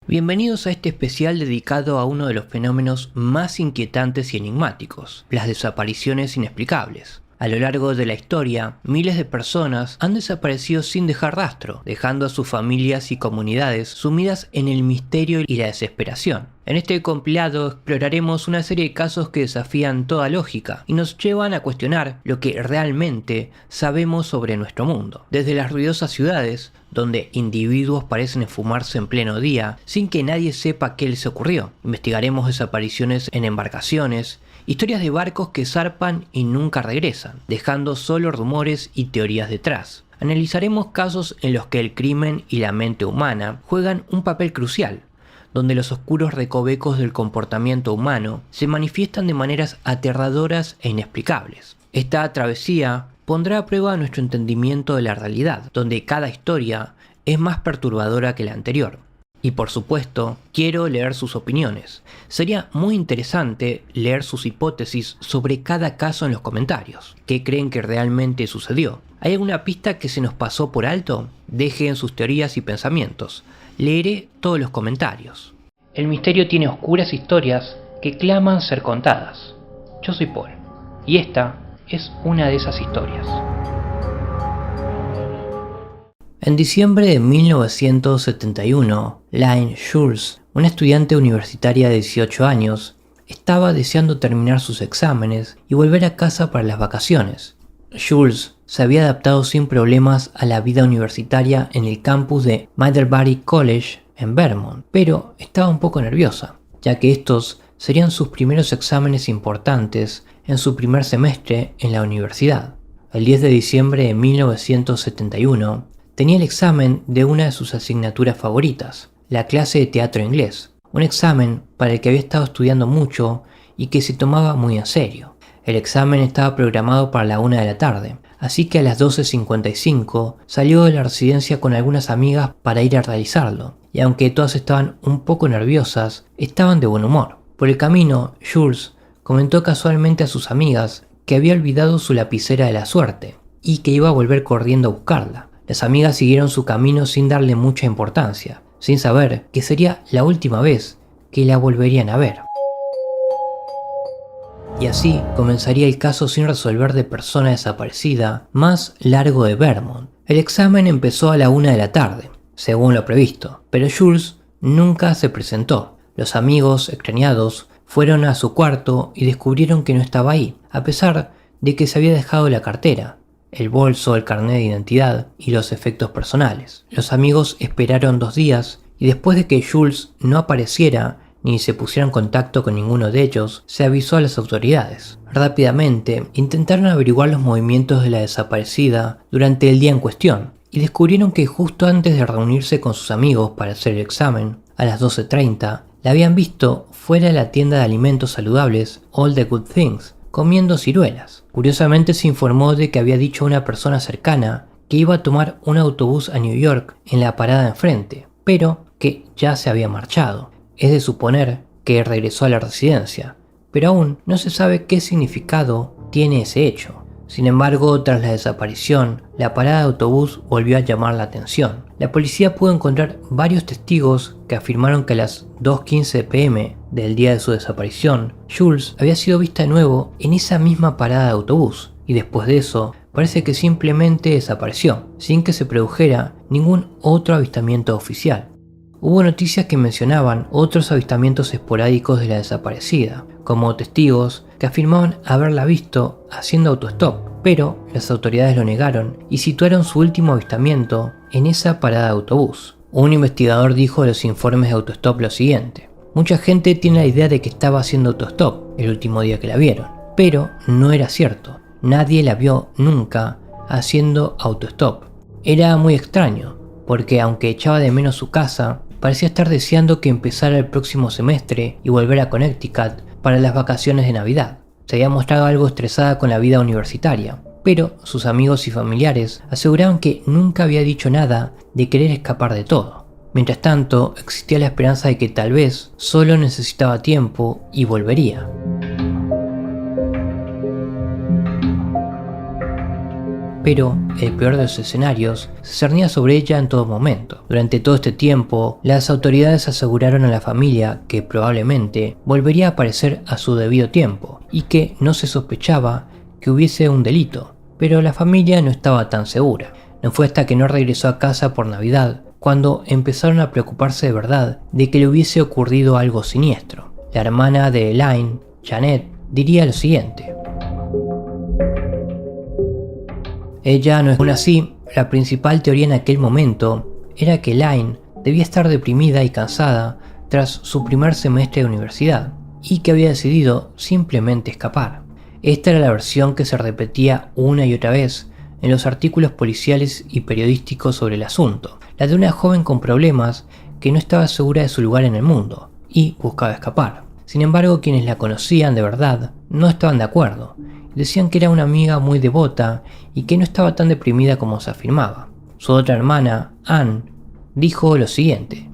Bienvenidos a este especial dedicado a uno de los fenómenos más inquietantes y enigmáticos, las desapariciones inexplicables. A lo largo de la historia, miles de personas han desaparecido sin dejar rastro, dejando a sus familias y comunidades sumidas en el misterio y la desesperación. En este compilado exploraremos una serie de casos que desafían toda lógica y nos llevan a cuestionar lo que realmente sabemos sobre nuestro mundo. Desde las ruidosas ciudades, donde individuos parecen esfumarse en pleno día sin que nadie sepa qué les ocurrió. Investigaremos desapariciones en embarcaciones, historias de barcos que zarpan y nunca regresan, dejando solo rumores y teorías detrás. Analizaremos casos en los que el crimen y la mente humana juegan un papel crucial, donde los oscuros recovecos del comportamiento humano se manifiestan de maneras aterradoras e inexplicables. Esta travesía pondrá a prueba nuestro entendimiento de la realidad, donde cada historia es más perturbadora que la anterior. Y por supuesto, quiero leer sus opiniones. Sería muy interesante leer sus hipótesis sobre cada caso en los comentarios. ¿Qué creen que realmente sucedió? ¿Hay alguna pista que se nos pasó por alto? Dejen sus teorías y pensamientos. Leeré todos los comentarios. El misterio tiene oscuras historias que claman ser contadas. Yo soy Paul, y esta es una de esas historias. En diciembre de 1971, Lynn Schultz, una estudiante universitaria de 18 años, estaba deseando terminar sus exámenes y volver a casa para las vacaciones. Schultz se había adaptado sin problemas a la vida universitaria en el campus de Middlebury College en Vermont, pero estaba un poco nerviosa, ya que estos serían sus primeros exámenes importantes en su primer semestre en la universidad. El 10 de diciembre de 1971, tenía el examen de una de sus asignaturas favoritas, la clase de teatro inglés, un examen para el que había estado estudiando mucho y que se tomaba muy en serio. El examen estaba programado para la 1 de la tarde, así que a las 12:55 salió de la residencia con algunas amigas para ir a realizarlo, y aunque todas estaban un poco nerviosas, estaban de buen humor. Por el camino, Schultz comentó casualmente a sus amigas que había olvidado su lapicera de la suerte y que iba a volver corriendo a buscarla. Las amigas siguieron su camino sin darle mucha importancia, sin saber que sería la última vez que la volverían a ver. Y así comenzaría el caso sin resolver de persona desaparecida más largo de Vermont. El examen empezó a la 1 de la tarde, según lo previsto, pero Schultz nunca se presentó. Los amigos, extrañados, fueron a su cuarto y descubrieron que no estaba ahí, a pesar de que se había dejado la cartera, el bolso, el carnet de identidad y los efectos personales. Los amigos esperaron 2 días y después de que Schultz no apareciera ni se pusiera en contacto con ninguno de ellos, se avisó a las autoridades. Rápidamente intentaron averiguar los movimientos de la desaparecida durante el día en cuestión y descubrieron que justo antes de reunirse con sus amigos para hacer el examen, a las 12:30, la habían visto fuera de la tienda de alimentos saludables All the Good Things, comiendo ciruelas. Curiosamente se informó de que había dicho a una persona cercana que iba a tomar un autobús a New York en la parada de enfrente, pero que ya se había marchado. Es de suponer que regresó a la residencia, pero aún no se sabe qué significado tiene ese hecho. Sin embargo, tras la desaparición, la parada de autobús volvió a llamar la atención. La policía pudo encontrar varios testigos que afirmaron que a las 2:15 p.m. del día de su desaparición, Schultz había sido vista de nuevo en esa misma parada de autobús, y después de eso, parece que simplemente desapareció, sin que se produjera ningún otro avistamiento oficial. Hubo noticias que mencionaban otros avistamientos esporádicos de la desaparecida, como testigos que afirmaban haberla visto haciendo autostop, pero las autoridades lo negaron y situaron su último avistamiento en esa parada de autobús. Un investigador dijo de los informes de autostop lo siguiente: mucha gente tiene la idea de que estaba haciendo autostop el último día que la vieron, pero no era cierto. Nadie la vio nunca haciendo autostop. Era muy extraño, porque aunque echaba de menos su casa, parecía estar deseando que empezara el próximo semestre y volver a Connecticut para las vacaciones de Navidad. Se había mostrado algo estresada con la vida universitaria, pero sus amigos y familiares aseguraban que nunca había dicho nada de querer escapar de todo. Mientras tanto, existía la esperanza de que tal vez solo necesitaba tiempo y volvería. pero el peor de los escenarios se cernía sobre ella en todo momento. Durante todo este tiempo, las autoridades aseguraron a la familia que probablemente volvería a aparecer a su debido tiempo y que no se sospechaba que hubiese un delito, pero la familia no estaba tan segura. No fue hasta que no regresó a casa por Navidad cuando empezaron a preocuparse de verdad de que le hubiese ocurrido algo siniestro. La hermana de Elaine, Janet, diría lo siguiente: ella no es aún así. La principal teoría en aquel momento era que Elaine debía estar deprimida y cansada tras su primer semestre de universidad y que había decidido simplemente escapar. Esta era la versión que se repetía una y otra vez en los artículos policiales y periodísticos sobre el asunto, la de una joven con problemas que no estaba segura de su lugar en el mundo y buscaba escapar. Sin embargo, quienes la conocían de verdad no estaban de acuerdo. Decían que era una amiga muy devota y que no estaba tan deprimida como se afirmaba. Su otra hermana, Anne, dijo lo siguiente: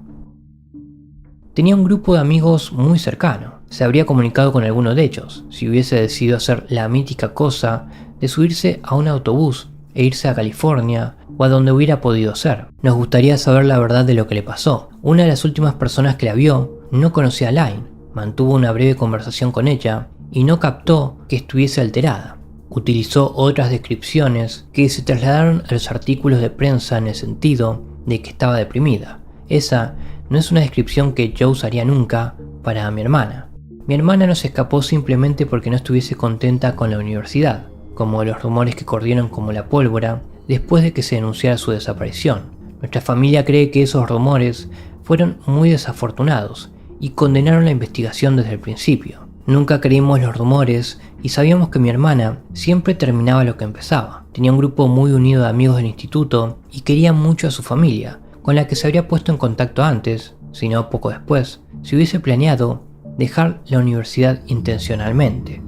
tenía un grupo de amigos muy cercano. Se habría comunicado con alguno de ellos si hubiese decidido hacer la mítica cosa de subirse a un autobús e irse a California o a donde hubiera podido ser. Nos gustaría saber la verdad de lo que le pasó. Una de las últimas personas que la vio no conocía a Elaine, mantuvo una breve conversación con ella y no captó que estuviese alterada. Utilizó otras descripciones que se trasladaron a los artículos de prensa en el sentido de que estaba deprimida. Esa no es una descripción que yo usaría nunca para mi hermana. Mi hermana no se escapó simplemente porque no estuviese contenta con la universidad, como los rumores que corrieron como la pólvora después de que se denunciara su desaparición. Nuestra familia cree que esos rumores fueron muy desafortunados y condenaron la investigación desde el principio. Nunca creímos los rumores y sabíamos que mi hermana siempre terminaba lo que empezaba. Tenía un grupo muy unido de amigos del instituto y quería mucho a su familia, con la que se habría puesto en contacto antes, si no poco después, si hubiese planeado dejar la universidad intencionalmente.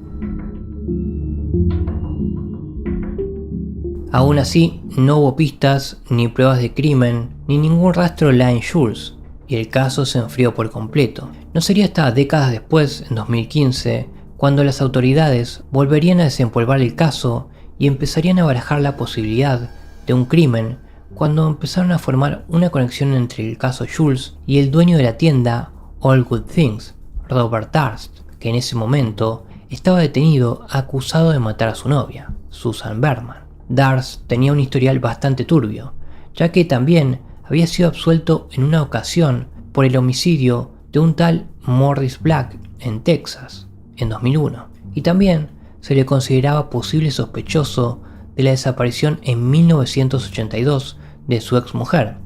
Aún así, no hubo pistas, ni pruebas de crimen, ni ningún rastro de Elaine Schultz, y el caso se enfrió por completo. No sería hasta décadas después, en 2015, cuando las autoridades volverían a desempolvar el caso y empezarían a barajar la posibilidad de un crimen, cuando empezaron a formar una conexión entre el caso Schultz y el dueño de la tienda All Good Things, Robert Darst, que en ese momento estaba detenido acusado de matar a su novia, Susan Berman. Darst tenía un historial bastante turbio, ya que también había sido absuelto en una ocasión por el homicidio de un tal Morris Black en Texas, en 2001, y también se le consideraba posible sospechoso de la desaparición en 1982 de su exmujer,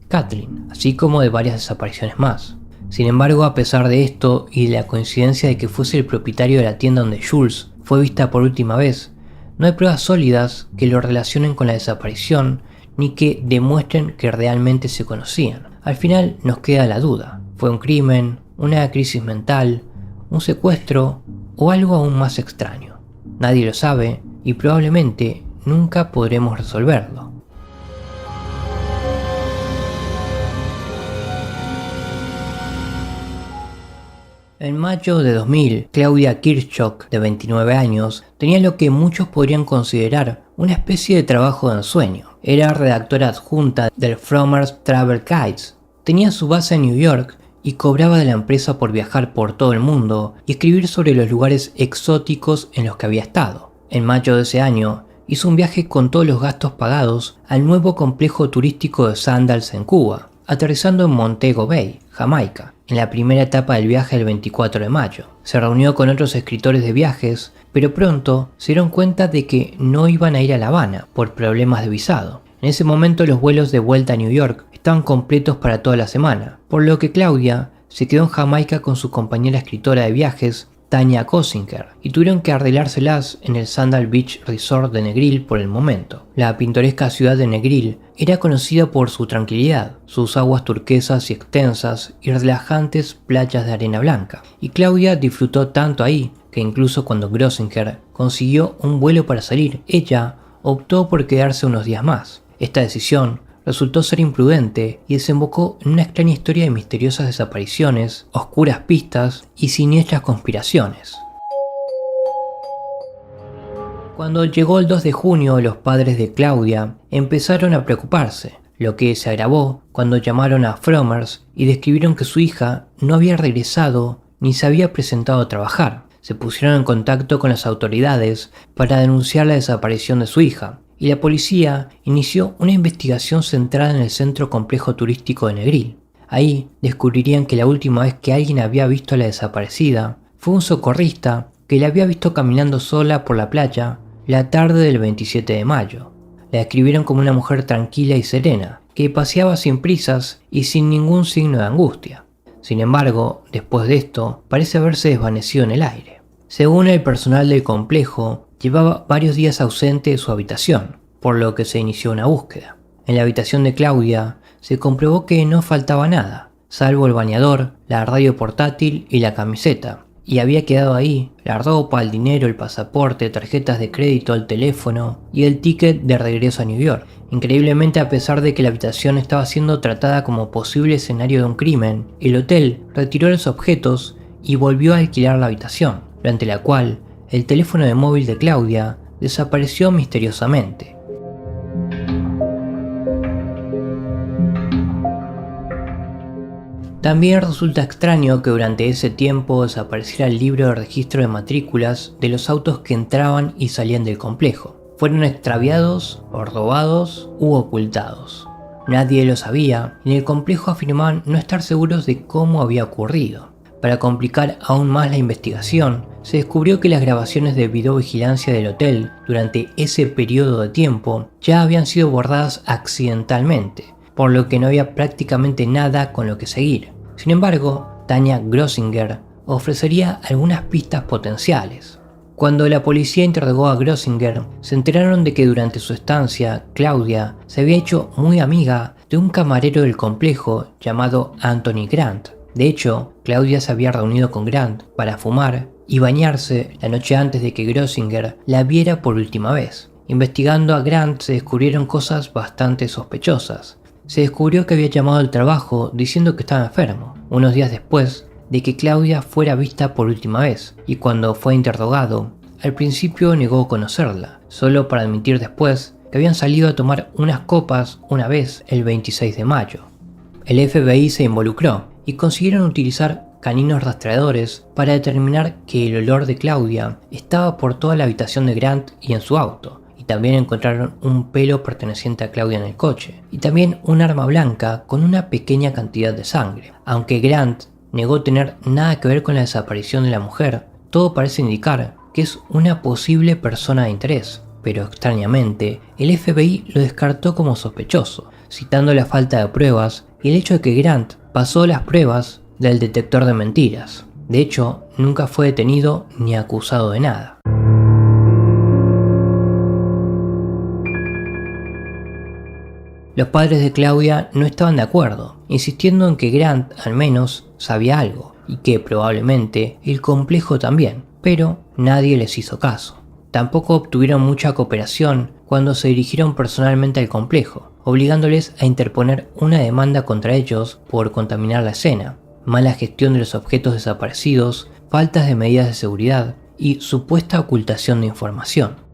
Kathleen, así como de varias desapariciones más. Sin embargo, a pesar de esto y de la coincidencia de que fuese el propietario de la tienda donde Schultz fue vista por última vez, no hay pruebas sólidas que lo relacionen con la desaparición ni que demuestren que realmente se conocían. Al final nos queda la duda: ¿fue un crimen, una crisis mental, un secuestro o algo aún más extraño? Nadie lo sabe y probablemente nunca podremos resolverlo. En mayo de 2000, Claudia Kirchhoff, de 29 años, tenía lo que muchos podrían considerar una especie de trabajo de ensueño. Era redactora adjunta del Frommer's Travel Guides. Tenía su base en New York y cobraba de la empresa por viajar por todo el mundo y escribir sobre los lugares exóticos en los que había estado. En mayo de ese año, hizo un viaje con todos los gastos pagados al nuevo complejo turístico de Sandals en Cuba, aterrizando en Montego Bay, Jamaica, en la primera etapa del viaje el 24 de mayo. Se reunió con otros escritores de viajes, pero pronto se dieron cuenta de que no iban a ir a La Habana por problemas de visado. En ese momento los vuelos de vuelta a New York estaban completos para toda la semana, por lo que Claudia se quedó en Jamaica con su compañera escritora de viajes, Tanya Kosinger, y tuvieron que arreglárselas en el Sandal Beach Resort de Negril por el momento. La pintoresca ciudad de Negril era conocida por su tranquilidad, sus aguas turquesas y extensas y relajantes playas de arena blanca, y Claudia disfrutó tanto ahí que incluso cuando Kosinger consiguió un vuelo para salir, ella optó por quedarse unos días más. Esta decisión resultó ser imprudente y desembocó en una extraña historia de misteriosas desapariciones, oscuras pistas y siniestras conspiraciones. Cuando llegó el 2 de junio, los padres de Claudia empezaron a preocuparse, lo que se agravó cuando llamaron a Fromers y describieron que su hija no había regresado ni se había presentado a trabajar. Se pusieron en contacto con las autoridades para denunciar la desaparición de su hija, y la policía inició una investigación centrada en el centro complejo turístico de Negril. Ahí descubrirían que la última vez que alguien había visto a la desaparecida fue un socorrista que la había visto caminando sola por la playa la tarde del 27 de mayo. La describieron como una mujer tranquila y serena, que paseaba sin prisas y sin ningún signo de angustia. Sin embargo, después de esto, parece haberse desvanecido en el aire. Según el personal del complejo, llevaba varios días ausente de su habitación, por lo que se inició una búsqueda. En la habitación de Claudia se comprobó que no faltaba nada, salvo el bañador, la radio portátil y la camiseta, y había quedado ahí la ropa, el dinero, el pasaporte, tarjetas de crédito, el teléfono y el ticket de regreso a New York. Increíblemente, a pesar de que la habitación estaba siendo tratada como posible escenario de un crimen, el hotel retiró los objetos y volvió a alquilar la habitación, durante la cual el teléfono de móvil de Claudia desapareció misteriosamente. También resulta extraño que durante ese tiempo desapareciera el libro de registro de matrículas de los autos que entraban y salían del complejo. Fueron extraviados, o robados u ocultados. Nadie lo sabía y en el complejo afirmaban no estar seguros de cómo había ocurrido. Para complicar aún más la investigación, se descubrió que las grabaciones de videovigilancia del hotel durante ese periodo de tiempo ya habían sido borradas accidentalmente, por lo que no había prácticamente nada con lo que seguir. Sin embargo, Tanya Grossinger ofrecería algunas pistas potenciales. Cuando la policía interrogó a Grossinger, se enteraron de que durante su estancia, Claudia se había hecho muy amiga de un camarero del complejo llamado Anthony Grant. De hecho, Claudia se había reunido con Grant para fumar y bañarse la noche antes de que Grossinger la viera por última vez. Investigando a Grant se descubrieron cosas bastante sospechosas. Se descubrió que había llamado al trabajo diciendo que estaba enfermo, unos días después de que Claudia fuera vista por última vez, y cuando fue interrogado, al principio negó conocerla, solo para admitir después que habían salido a tomar unas copas una vez el 26 de mayo. El FBI se involucró y consiguieron utilizar caninos rastreadores para determinar que el olor de Claudia estaba por toda la habitación de Grant y en su auto. También encontraron un pelo perteneciente a Claudia en el coche, y también un arma blanca con una pequeña cantidad de sangre. Aunque Grant negó tener nada que ver con la desaparición de la mujer, todo parece indicar que es una posible persona de interés, pero extrañamente, el FBI lo descartó como sospechoso, citando la falta de pruebas y el hecho de que Grant pasó las pruebas del detector de mentiras. De hecho, nunca fue detenido ni acusado de nada. Los padres de Claudia no estaban de acuerdo, insistiendo en que Grant al menos sabía algo, y que probablemente el complejo también, pero nadie les hizo caso. Tampoco obtuvieron mucha cooperación cuando se dirigieron personalmente al complejo, obligándoles a interponer una demanda contra ellos por contaminar la escena, mala gestión de los objetos desaparecidos, faltas de medidas de seguridad y supuesta ocultación de información.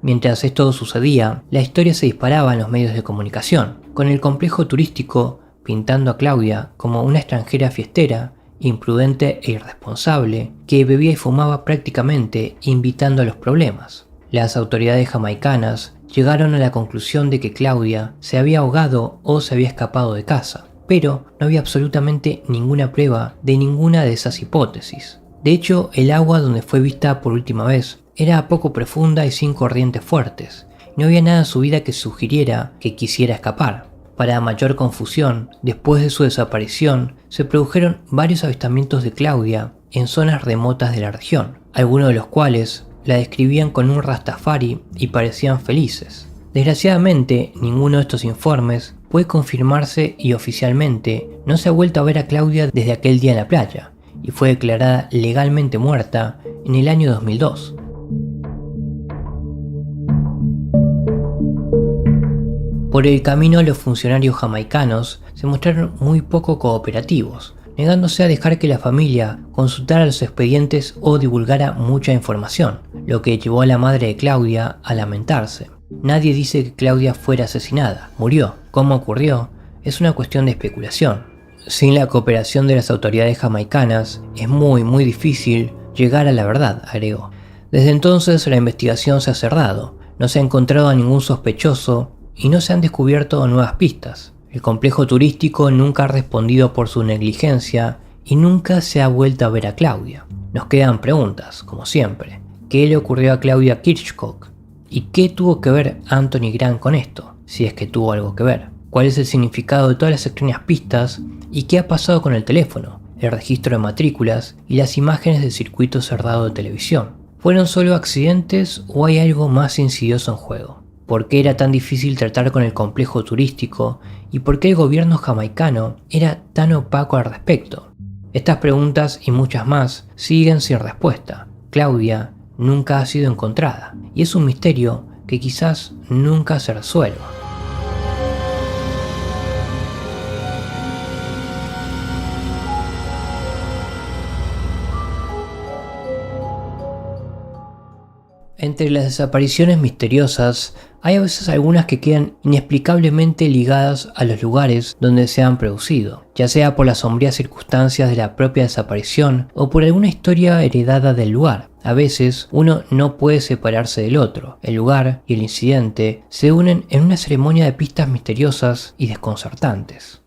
Mientras esto sucedía, la historia se disparaba en los medios de comunicación, con el complejo turístico pintando a Claudia como una extranjera fiestera, imprudente e irresponsable, que bebía y fumaba prácticamente invitando a los problemas. Las autoridades jamaicanas llegaron a la conclusión de que Claudia se había ahogado o se había escapado de casa, pero no había absolutamente ninguna prueba de ninguna de esas hipótesis. De hecho, el agua donde fue vista por última vez era poco profunda y sin corrientes fuertes. No había nada en su vida que sugiriera que quisiera escapar. Para mayor confusión, después de su desaparición, se produjeron varios avistamientos de Claudia en zonas remotas de la región, algunos de los cuales la describían con un rastafari y parecían felices. Desgraciadamente, ninguno de estos informes puede confirmarse y oficialmente no se ha vuelto a ver a Claudia desde aquel día en la playa, y fue declarada legalmente muerta en el año 2002. Por el camino, los funcionarios jamaicanos se mostraron muy poco cooperativos, negándose a dejar que la familia consultara los expedientes o divulgara mucha información, lo que llevó a la madre de Claudia a lamentarse. Nadie dice que Claudia fuera asesinada, murió. ¿Cómo ocurrió? Es una cuestión de especulación. Sin la cooperación de las autoridades jamaicanas, es muy difícil llegar a la verdad, agregó. Desde entonces la investigación se ha cerrado, no se ha encontrado a ningún sospechoso y no se han descubierto nuevas pistas. El complejo turístico nunca ha respondido por su negligencia y nunca se ha vuelto a ver a Claudia. Nos quedan preguntas, como siempre. ¿Qué le ocurrió a Claudia Kirchhoff? ¿Y qué tuvo que ver Anthony Grant con esto? Si es que tuvo algo que ver. ¿Cuál es el significado de todas las extrañas pistas? ¿Y qué ha pasado con el teléfono, el registro de matrículas y las imágenes del circuito cerrado de televisión? ¿Fueron solo accidentes o hay algo más insidioso en juego? ¿Por qué era tan difícil tratar con el complejo turístico y por qué el gobierno jamaicano era tan opaco al respecto? Estas preguntas y muchas más siguen sin respuesta. Claudia nunca ha sido encontrada y es un misterio que quizás nunca se resuelva. Entre las desapariciones misteriosas, hay a veces algunas que quedan inexplicablemente ligadas a los lugares donde se han producido, ya sea por las sombrías circunstancias de la propia desaparición o por alguna historia heredada del lugar. A veces uno no puede separarse del otro. El lugar y el incidente se unen en una ceremonia de pistas misteriosas y desconcertantes.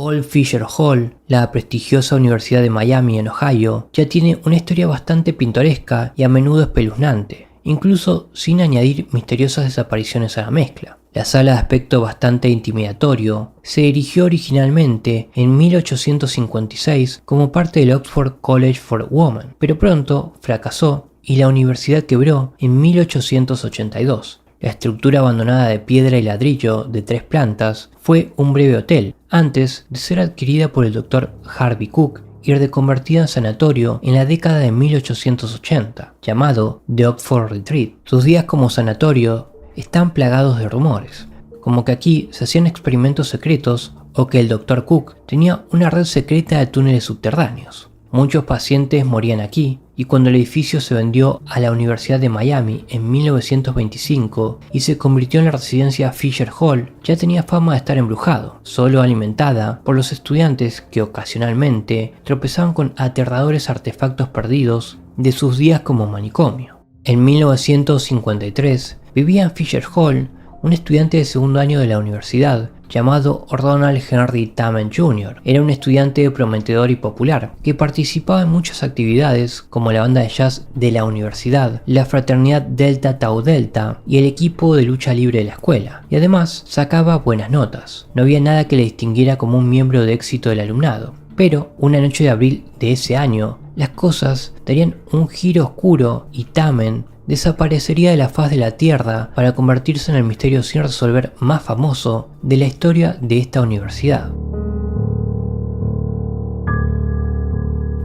Old Fisher Hall, la prestigiosa Universidad de Miami en Ohio, ya tiene una historia bastante pintoresca y a menudo espeluznante, incluso sin añadir misteriosas desapariciones a la mezcla. La sala de aspecto bastante intimidatorio se erigió originalmente en 1856 como parte del Oxford College for Women, pero pronto fracasó y la universidad quebró en 1882. La estructura abandonada de piedra y ladrillo de 3 plantas fue un breve hotel, antes de ser adquirida por el Dr. Harvey Cook y reconvertida en sanatorio en la década de 1880, llamado The Oxford Retreat. Sus días como sanatorio están plagados de rumores, como que aquí se hacían experimentos secretos o que el Dr. Cook tenía una red secreta de túneles subterráneos. Muchos pacientes morían aquí y cuando el edificio se vendió a la Universidad de Miami en 1925 y se convirtió en la residencia Fisher Hall, ya tenía fama de estar embrujado, solo alimentada por los estudiantes que ocasionalmente tropezaban con aterradores artefactos perdidos de sus días como manicomio. En 1953 vivía en Fisher Hall un estudiante de segundo año de la universidad llamado Ronald Henry Tamen Jr. Era un estudiante prometedor y popular que participaba en muchas actividades como la banda de jazz de la universidad, la fraternidad Delta Tau Delta y el equipo de lucha libre de la escuela, y además sacaba buenas notas. No había nada que le distinguiera como un miembro de éxito del alumnado. Pero una noche de abril de ese año, las cosas darían un giro oscuro y Tamen desaparecería de la faz de la Tierra para convertirse en el misterio sin resolver más famoso de la historia de esta universidad.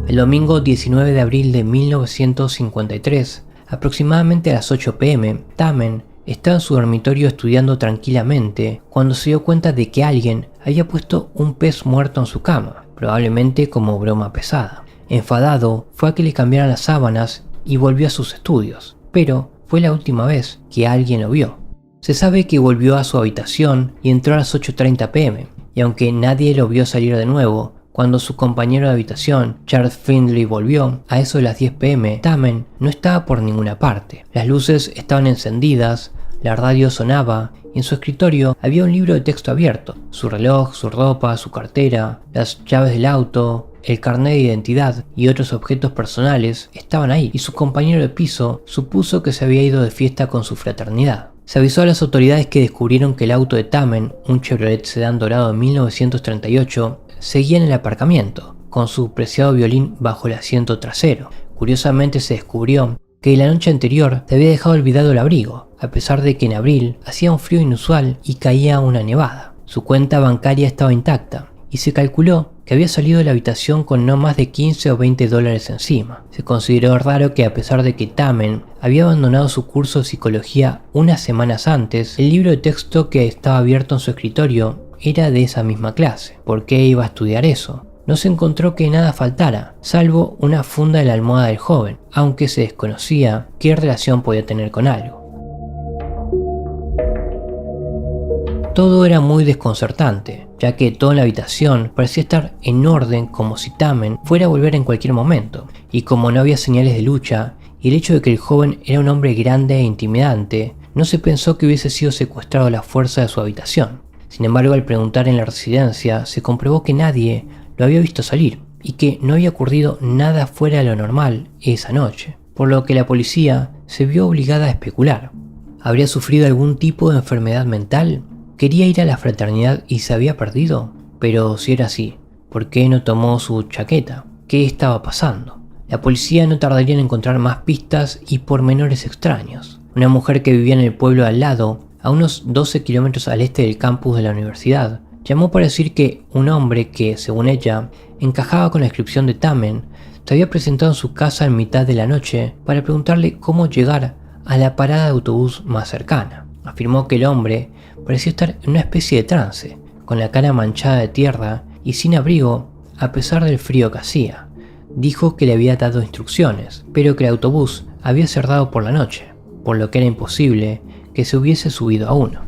El domingo 19 de abril de 1953, aproximadamente a las 8 p.m., Tamen estaba en su dormitorio estudiando tranquilamente cuando se dio cuenta de que alguien había puesto un pez muerto en su cama, probablemente como broma pesada. Enfadado, fue a que le cambiaran las sábanas y volvió a sus estudios. Pero fue la última vez que alguien lo vio. Se sabe que volvió a su habitación y entró a las 8:30 p.m. y aunque nadie lo vio salir de nuevo, cuando su compañero de habitación, Charles Findlay, volvió a eso de las 10 p.m., Tamen no estaba por ninguna parte. Las luces estaban encendidas, la radio sonaba y en su escritorio había un libro de texto abierto. Su reloj, su ropa, su cartera, las llaves del auto, el carnet de identidad y otros objetos personales estaban ahí, y su compañero de piso supuso que se había ido de fiesta con su fraternidad. Se avisó a las autoridades que descubrieron que el auto de Tamen, un Chevrolet sedán dorado de 1938, seguía en el aparcamiento, con su preciado violín bajo el asiento trasero. Curiosamente se descubrió que la noche anterior se había dejado olvidado el abrigo, a pesar de que en abril hacía un frío inusual y caía una nevada. Su cuenta bancaria estaba intacta, y se calculó que había salido de la habitación con no más de 15 o 20 dólares encima. Se consideró raro que a pesar de que Tamen había abandonado su curso de psicología unas semanas antes, el libro de texto que estaba abierto en su escritorio era de esa misma clase. ¿Por qué iba a estudiar eso? No se encontró que nada faltara, salvo una funda en la almohada del joven, aunque se desconocía qué relación podía tener con algo. Todo era muy desconcertante, ya que toda la habitación parecía estar en orden como si Tamen fuera a volver en cualquier momento, y como no había señales de lucha, y el hecho de que el joven era un hombre grande e intimidante, no se pensó que hubiese sido secuestrado a la fuerza de su habitación. Sin embargo, al preguntar en la residencia, se comprobó que nadie lo había visto salir, y que no había ocurrido nada fuera de lo normal esa noche, por lo que la policía se vio obligada a especular. ¿Habría sufrido algún tipo de enfermedad mental? ¿Quería ir a la fraternidad y se había perdido? Pero si era así, ¿por qué no tomó su chaqueta? ¿Qué estaba pasando? La policía no tardaría en encontrar más pistas y pormenores extraños. Una mujer que vivía en el pueblo de al lado, a unos 12 kilómetros al este del campus de la universidad, llamó para decir que un hombre que, según ella, encajaba con la descripción de Tamen, se había presentado en su casa en mitad de la noche para preguntarle cómo llegar a la parada de autobús más cercana. Afirmó que el hombre parecía estar en una especie de trance, con la cara manchada de tierra y sin abrigo a pesar del frío que hacía. Dijo que le había dado instrucciones, pero que el autobús había cerrado por la noche, por lo que era imposible que se hubiese subido a uno.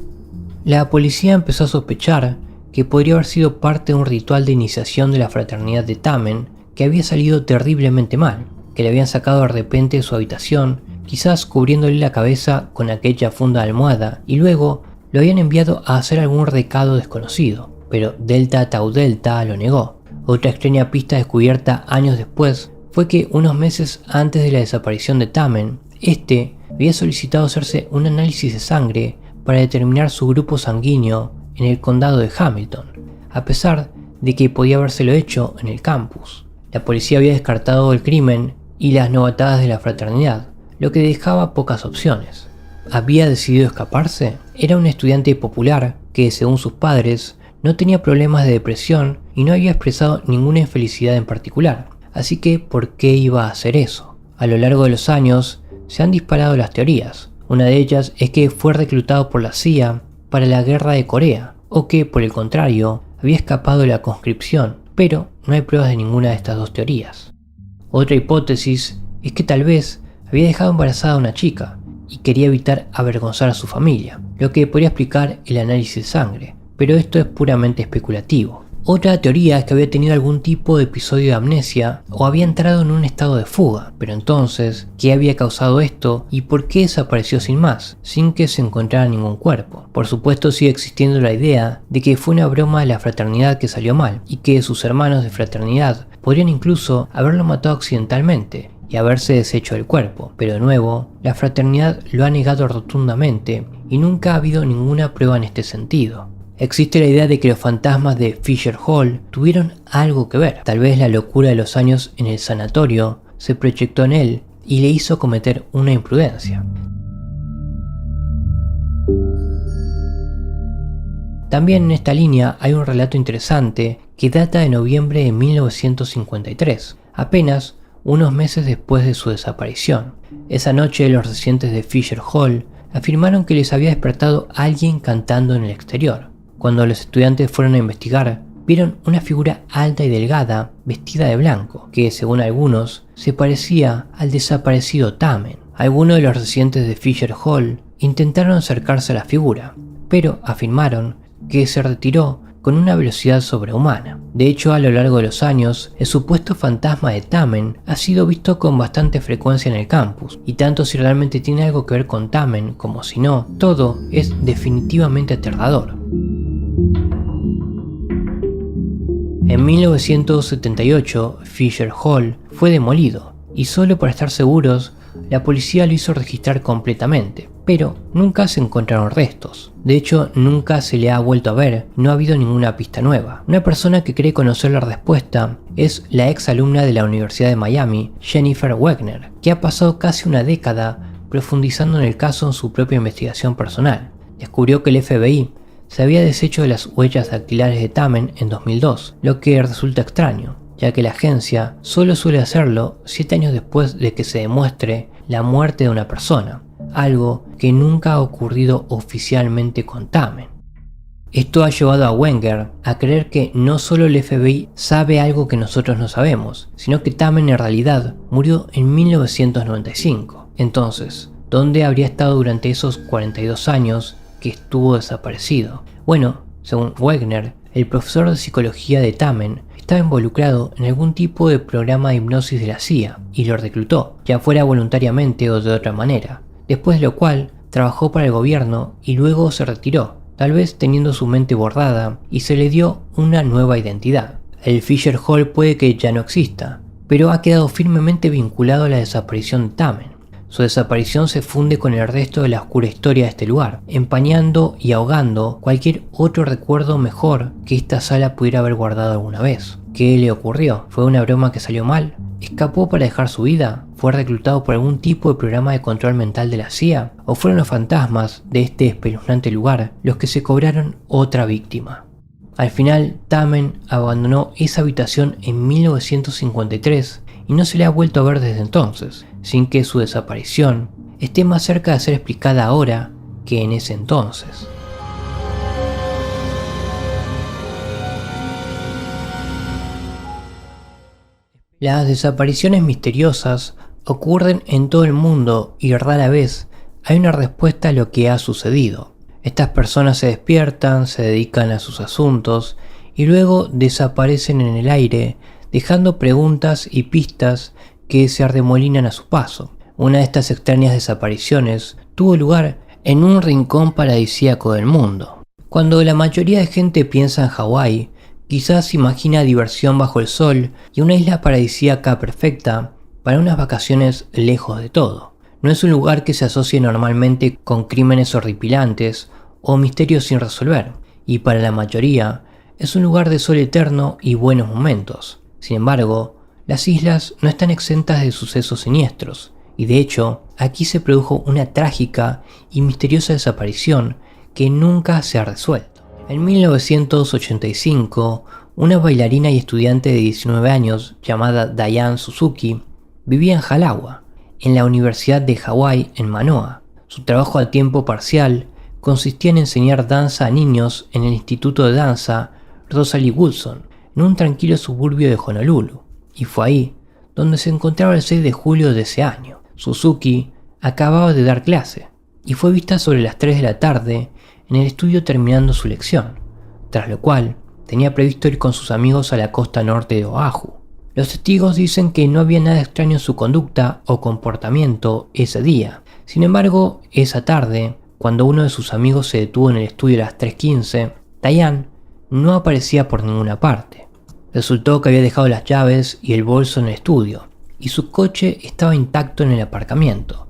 La policía empezó a sospechar que podría haber sido parte de un ritual de iniciación de la fraternidad de Tamen que había salido terriblemente mal, que le habían sacado de repente de su habitación, quizás cubriéndole la cabeza con aquella funda de almohada, y luego lo habían enviado a hacer algún recado desconocido, pero Delta Tau Delta lo negó. Otra extraña pista descubierta años después fue que unos meses antes de la desaparición de Tamen, este había solicitado hacerse un análisis de sangre para determinar su grupo sanguíneo en el condado de Hamilton, a pesar de que podía habérselo hecho en el campus. La policía había descartado el crimen y las novatadas de la fraternidad, lo que dejaba pocas opciones. ¿Había decidido escaparse? Era un estudiante popular que, según sus padres, no tenía problemas de depresión y no había expresado ninguna infelicidad en particular, así que ¿por qué iba a hacer eso? A lo largo de los años se han disparado las teorías. Una de ellas es que fue reclutado por la CIA para la guerra de Corea, o que, por el contrario, había escapado de la conscripción, pero no hay pruebas de ninguna de estas dos teorías. Otra hipótesis es que tal vez había dejado embarazada a una chica y quería evitar avergonzar a su familia, lo que podría explicar el análisis de sangre, pero esto es puramente especulativo. Otra teoría es que había tenido algún tipo de episodio de amnesia o había entrado en un estado de fuga, pero entonces, ¿qué había causado esto y por qué desapareció sin más, sin que se encontrara ningún cuerpo? Por supuesto sigue existiendo la idea de que fue una broma de la fraternidad que salió mal y que sus hermanos de fraternidad podrían incluso haberlo matado accidentalmente y haberse deshecho del cuerpo, pero de nuevo, la fraternidad lo ha negado rotundamente y nunca ha habido ninguna prueba en este sentido. Existe la idea de que los fantasmas de Fisher Hall tuvieron algo que ver. Tal vez la locura de los años en el sanatorio se proyectó en él y le hizo cometer una imprudencia. También en esta línea hay un relato interesante que data de noviembre de 1953, apenas unos meses después de su desaparición. Esa noche los residentes de Fisher Hall afirmaron que les había despertado alguien cantando en el exterior. Cuando los estudiantes fueron a investigar, vieron una figura alta y delgada, vestida de blanco, que según algunos, se parecía al desaparecido Tamen. Algunos de los residentes de Fisher Hall intentaron acercarse a la figura, pero afirmaron que se retiró con una velocidad sobrehumana. De hecho, a lo largo de los años, el supuesto fantasma de Tamen ha sido visto con bastante frecuencia en el campus, y tanto si realmente tiene algo que ver con Tamen como si no, todo es definitivamente aterrador. En 1978, Fisher Hall fue demolido, y solo para estar seguros, la policía lo hizo registrar completamente, pero nunca se encontraron restos. De hecho, nunca se le ha vuelto a ver, no ha habido ninguna pista nueva. Una persona que cree conocer la respuesta es la ex alumna de la Universidad de Miami, Jennifer Wagner, que ha pasado casi una década profundizando en el caso en su propia investigación personal. Descubrió que el FBI se había deshecho de las huellas dactilares de Tamen en 2002, lo que resulta extraño, ya que la agencia solo suele hacerlo 7 años después de que se demuestre la muerte de una persona, algo que nunca ha ocurrido oficialmente con Tamen. Esto ha llevado a Wenger a creer que no solo el FBI sabe algo que nosotros no sabemos, sino que Tamen en realidad murió en 1995. Entonces, ¿dónde habría estado durante esos 42 años que estuvo desaparecido? Bueno, según Wenger, el profesor de psicología de Tamen estaba involucrado en algún tipo de programa de hipnosis de la CIA y lo reclutó, ya fuera voluntariamente o de otra manera, después de lo cual trabajó para el gobierno y luego se retiró, tal vez teniendo su mente borrada, y se le dio una nueva identidad. El Fisher Hall puede que ya no exista, pero ha quedado firmemente vinculado a la desaparición de Tamen. Su desaparición se funde con el resto de la oscura historia de este lugar, empañando y ahogando cualquier otro recuerdo mejor que esta sala pudiera haber guardado alguna vez. ¿Qué le ocurrió? ¿Fue una broma que salió mal? ¿Escapó para dejar su vida? ¿Fue reclutado por algún tipo de programa de control mental de la CIA? ¿O fueron los fantasmas de este espeluznante lugar los que se cobraron otra víctima? Al final, Tamen abandonó esa habitación en 1953 y no se le ha vuelto a ver desde entonces, sin que su desaparición esté más cerca de ser explicada ahora que en ese entonces. Las desapariciones misteriosas ocurren en todo el mundo y rara vez hay una respuesta a lo que ha sucedido. Estas personas se despiertan, se dedican a sus asuntos y luego desaparecen en el aire, dejando preguntas y pistas que se arremolinan a su paso. Una de estas extrañas desapariciones tuvo lugar en un rincón paradisíaco del mundo. Cuando la mayoría de gente piensa en Hawái, quizás imagina diversión bajo el sol y una isla paradisíaca perfecta para unas vacaciones lejos de todo. No es un lugar que se asocie normalmente con crímenes horripilantes o misterios sin resolver, y para la mayoría es un lugar de sol eterno y buenos momentos. Sin embargo, las islas no están exentas de sucesos siniestros, y de hecho, aquí se produjo una trágica y misteriosa desaparición que nunca se ha resuelto. En 1985, una bailarina y estudiante de 19 años llamada Diane Suzuki vivía en Halawa, en la Universidad de Hawái en Manoa. Su trabajo a tiempo parcial consistía en enseñar danza a niños en el Instituto de Danza Rosalie Wilson, en un tranquilo suburbio de Honolulu, y fue ahí donde se encontraba el 6 de julio de ese año. Suzuki acababa de dar clase y fue vista sobre las 3 de la tarde en el estudio terminando su lección, tras lo cual tenía previsto ir con sus amigos a la costa norte de Oahu. Los testigos dicen que no había nada extraño en su conducta o comportamiento ese día. Sin embargo, esa tarde, cuando uno de sus amigos se detuvo en el estudio a las 3:15, Diane no aparecía por ninguna parte. Resultó que había dejado las llaves y el bolso en el estudio, y su coche estaba intacto en el aparcamiento,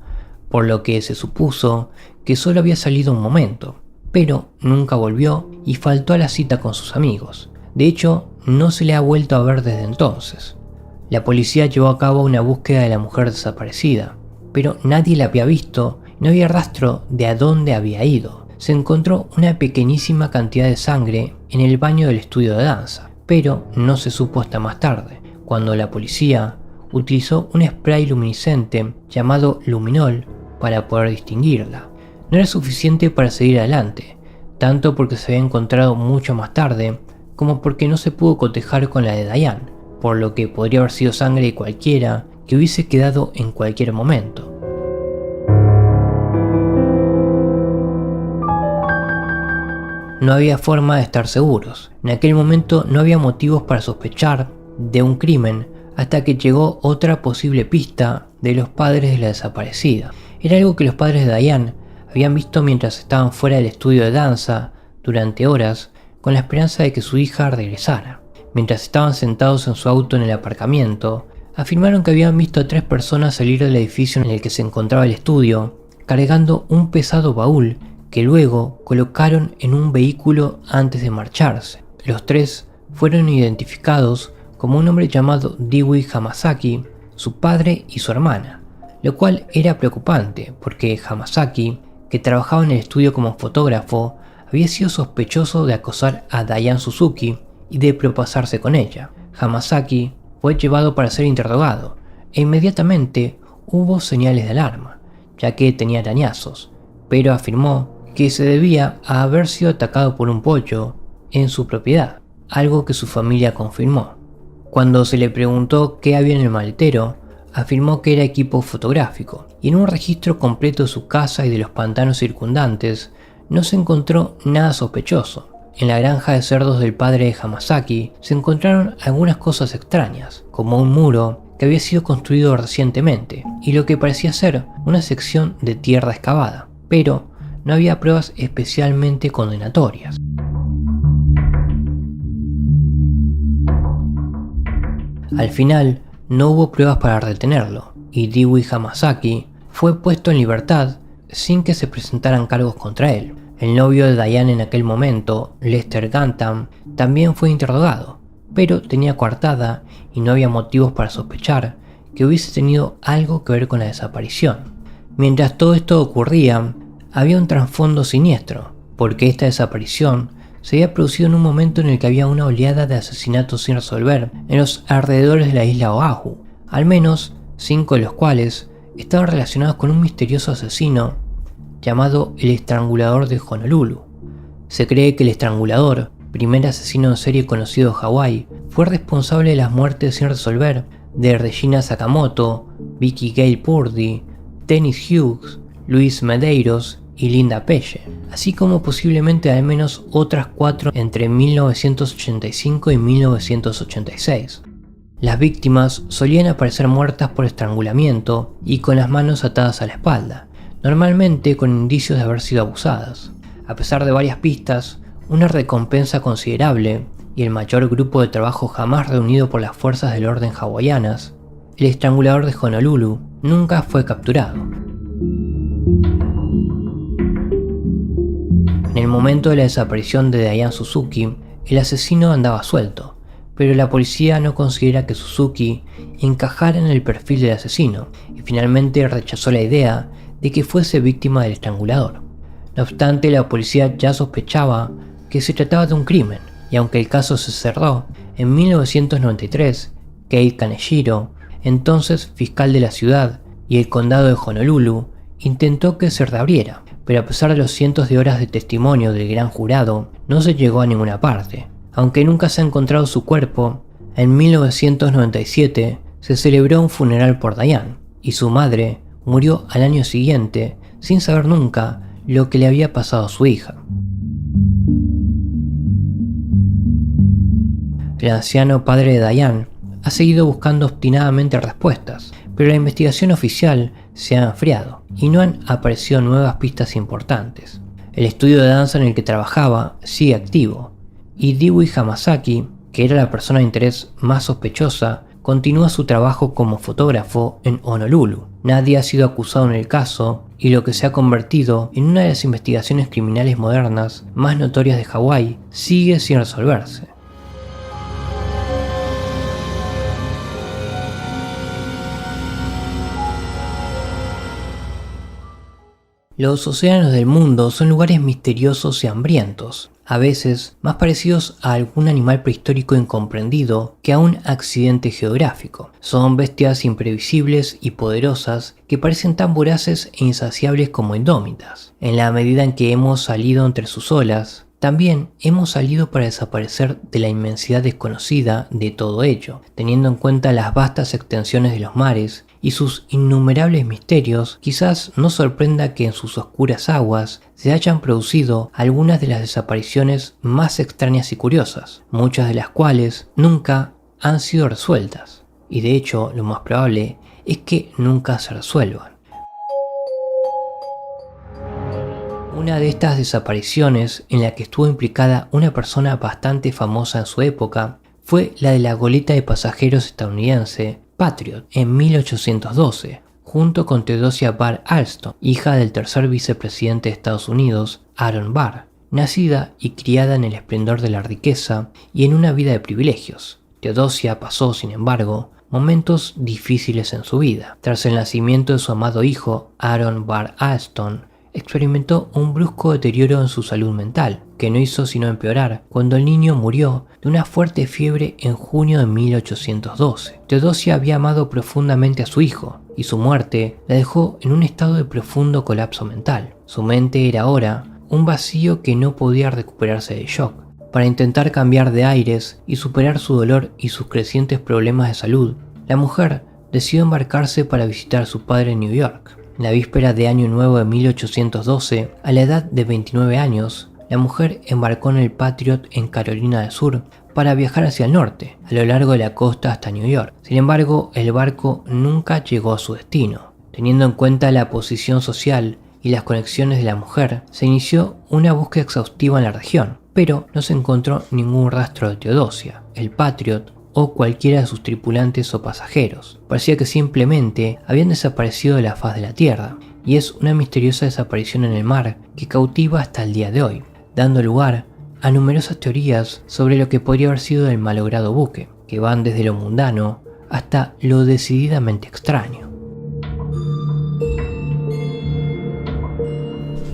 por lo que se supuso que solo había salido un momento, pero nunca volvió y faltó a la cita con sus amigos. De hecho, no se le ha vuelto a ver desde entonces. La policía llevó a cabo una búsqueda de la mujer desaparecida, pero nadie la había visto y no había rastro de a dónde había ido. Se encontró una pequeñísima cantidad de sangre en el baño del estudio de danza, pero no se supo hasta más tarde, cuando la policía utilizó un spray luminiscente llamado luminol para poder distinguirla. No era suficiente para seguir adelante, tanto porque se había encontrado mucho más tarde, como porque no se pudo cotejar con la de Diane, por lo que podría haber sido sangre de cualquiera que hubiese quedado en cualquier momento. No había forma de estar seguros. En aquel momento no había motivos para sospechar de un crimen hasta que llegó otra posible pista de los padres de la desaparecida. Era algo que los padres de Diane habían visto mientras estaban fuera del estudio de danza durante horas con la esperanza de que su hija regresara. Mientras estaban sentados en su auto en el aparcamiento, afirmaron que habían visto a 3 personas salir del edificio en el que se encontraba el estudio, cargando un pesado baúl que luego colocaron en un vehículo antes de marcharse. Los 3 fueron identificados como un hombre llamado Dewey Hamasaki, su padre y su hermana, lo cual era preocupante porque Hamasaki, que trabajaba en el estudio como fotógrafo, había sido sospechoso de acosar a Diane Suzuki y de propasarse con ella. Hamasaki fue llevado para ser interrogado e inmediatamente hubo señales de alarma, ya que tenía arañazos, pero afirmó que se debía a haber sido atacado por un pollo en su propiedad, algo que su familia confirmó. Cuando se le preguntó qué había en el maletero, afirmó que era equipo fotográfico, y en un registro completo de su casa y de los pantanos circundantes no se encontró nada sospechoso. En la granja de cerdos del padre de Hamasaki se encontraron algunas cosas extrañas, como un muro que había sido construido recientemente y lo que parecía ser una sección de tierra excavada, pero no había pruebas especialmente condenatorias. Al final, no hubo pruebas para retenerlo, y Dewey Hamasaki fue puesto en libertad sin que se presentaran cargos contra él. El novio de Diane en aquel momento, Lester Gantam, también fue interrogado, pero tenía coartada y no había motivos para sospechar que hubiese tenido algo que ver con la desaparición. Mientras todo esto ocurría, había un trasfondo siniestro, porque esta desaparición se había producido en un momento en el que había una oleada de asesinatos sin resolver en los alrededores de la isla Oahu, al menos 5 de los cuales estaban relacionados con un misterioso asesino llamado el Estrangulador de Honolulu. Se cree que el Estrangulador, primer asesino en serie conocido en Hawái, fue responsable de las muertes sin resolver de Regina Sakamoto, Vicky Gale Purdy, Dennis Hughes, Luis Medeiros y Linda Pelle, así como posiblemente al menos otras 4 entre 1985 y 1986. Las víctimas solían aparecer muertas por estrangulamiento y con las manos atadas a la espalda, normalmente con indicios de haber sido abusadas. A pesar de varias pistas, una recompensa considerable y el mayor grupo de trabajo jamás reunido por las fuerzas del orden hawaianas, el Estrangulador de Honolulu nunca fue capturado. En el momento de la desaparición de Diane Suzuki, el asesino andaba suelto, pero la policía no considera que Suzuki encajara en el perfil del asesino y finalmente rechazó la idea de que fuese víctima del estrangulador. No obstante, la policía ya sospechaba que se trataba de un crimen, y aunque el caso se cerró, en 1993, Kate Kaneshiro, entonces fiscal de la ciudad y el condado de Honolulu, intentó que se reabriera, pero a pesar de los cientos de horas de testimonio del gran jurado, no se llegó a ninguna parte. Aunque nunca se ha encontrado su cuerpo, en 1997 se celebró un funeral por Diane, y su madre murió al año siguiente sin saber nunca lo que le había pasado a su hija. El anciano padre de Diane ha seguido buscando obstinadamente respuestas, pero la investigación oficial se ha enfriado y no han aparecido nuevas pistas importantes. El estudio de danza en el que trabajaba sigue activo, y Dewey Hamasaki, que era la persona de interés más sospechosa, continúa su trabajo como fotógrafo en Honolulu. Nadie ha sido acusado en el caso, y lo que se ha convertido en una de las investigaciones criminales modernas más notorias de Hawái sigue sin resolverse. Los océanos del mundo son lugares misteriosos y hambrientos, a veces más parecidos a algún animal prehistórico incomprendido que a un accidente geográfico. Son bestias imprevisibles y poderosas que parecen tan voraces e insaciables como indómitas. En la medida en que hemos salido entre sus olas, también hemos salido para desaparecer de la inmensidad desconocida de todo ello, teniendo en cuenta las vastas extensiones de los mares y sus innumerables misterios. Quizás no sorprenda que en sus oscuras aguas se hayan producido algunas de las desapariciones más extrañas y curiosas, muchas de las cuales nunca han sido resueltas, y de hecho lo más probable es que nunca se resuelvan. Una de estas desapariciones en la que estuvo implicada una persona bastante famosa en su época fue la de la goleta de pasajeros estadounidense Patriot en 1812, junto con Theodosia Barr Alston, hija del tercer vicepresidente de Estados Unidos, Aaron Barr, nacida y criada en el esplendor de la riqueza y en una vida de privilegios. Theodosia pasó, sin embargo, momentos difíciles en su vida. Tras el nacimiento de su amado hijo, Aaron Barr Alston experimentó un brusco deterioro en su salud mental, que no hizo sino empeorar cuando el niño murió de una fuerte fiebre en junio de 1812. Theodosia había amado profundamente a su hijo, y su muerte la dejó en un estado de profundo colapso mental. Su mente era ahora un vacío que no podía recuperarse del shock. Para intentar cambiar de aires y superar su dolor y sus crecientes problemas de salud, la mujer decidió embarcarse para visitar a su padre en New York. La víspera de Año Nuevo de 1812, a la edad de 29 años, la mujer embarcó en el Patriot en Carolina del Sur para viajar hacia el norte, a lo largo de la costa hasta New York. Sin embargo, el barco nunca llegó a su destino. Teniendo en cuenta la posición social y las conexiones de la mujer, se inició una búsqueda exhaustiva en la región, pero no se encontró ningún rastro de Teodosia, el Patriot o cualquiera de sus tripulantes o pasajeros. Parecía que simplemente habían desaparecido de la faz de la tierra, y es una misteriosa desaparición en el mar que cautiva hasta el día de hoy, dando lugar a numerosas teorías sobre lo que podría haber sido el malogrado buque, que van desde lo mundano hasta lo decididamente extraño.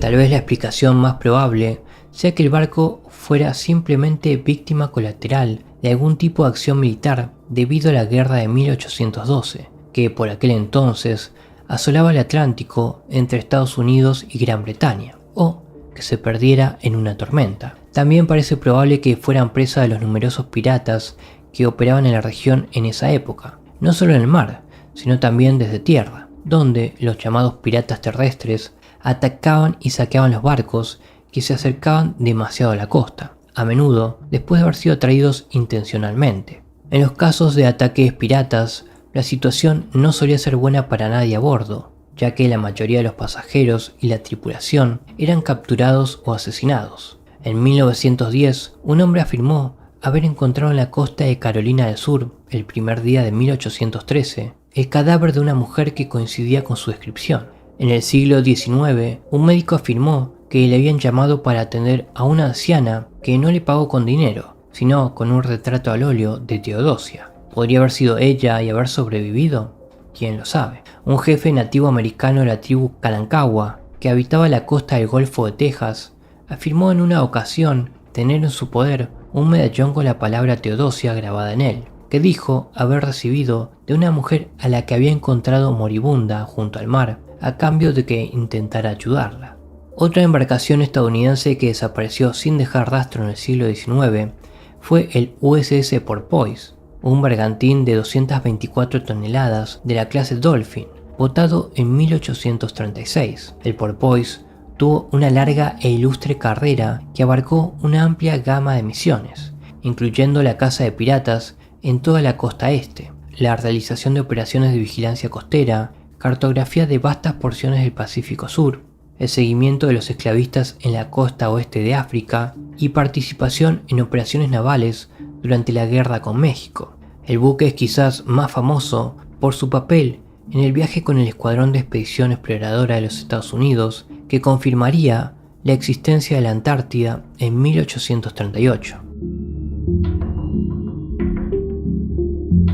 Tal vez la explicación más probable sea que el barco fuera simplemente víctima colateral de algún tipo de acción militar debido a la guerra de 1812, que por aquel entonces asolaba el Atlántico entre Estados Unidos y Gran Bretaña, o que se perdiera en una tormenta. También parece probable que fueran presa de los numerosos piratas que operaban en la región en esa época, no solo en el mar, sino también desde tierra, donde los llamados piratas terrestres atacaban y saqueaban los barcos que se acercaban demasiado a la costa, a menudo después de haber sido atraídos intencionalmente. En los casos de ataques piratas, la situación no solía ser buena para nadie a bordo, ya que la mayoría de los pasajeros y la tripulación eran capturados o asesinados. En 1910, un hombre afirmó haber encontrado en la costa de Carolina del Sur, el primer día de 1813, el cadáver de una mujer que coincidía con su descripción. En el siglo XIX, un médico afirmó que le habían llamado para atender a una anciana que no le pagó con dinero, sino con un retrato al óleo de Teodosia. ¿Podría haber sido ella y haber sobrevivido? ¿Quién lo sabe? Un jefe nativo americano de la tribu Kalakaua, que habitaba la costa del Golfo de Texas, afirmó en una ocasión tener en su poder un medallón con la palabra Teodosia grabada en él, que dijo haber recibido de una mujer a la que había encontrado moribunda junto al mar, a cambio de que intentara ayudarla. Otra embarcación estadounidense que desapareció sin dejar rastro en el siglo XIX fue el USS Porpoise, un bergantín de 224 toneladas de la clase Dolphin, botado en 1836. El Porpoise tuvo una larga e ilustre carrera que abarcó una amplia gama de misiones, incluyendo la caza de piratas en toda la costa este, la realización de operaciones de vigilancia costera, cartografía de vastas porciones del Pacífico Sur, el seguimiento de los esclavistas en la costa oeste de África y participación en operaciones navales durante la guerra con México. El buque es quizás más famoso por su papel en el viaje con el Escuadrón de Expedición Exploradora de los Estados Unidos, que confirmaría la existencia de la Antártida en 1838.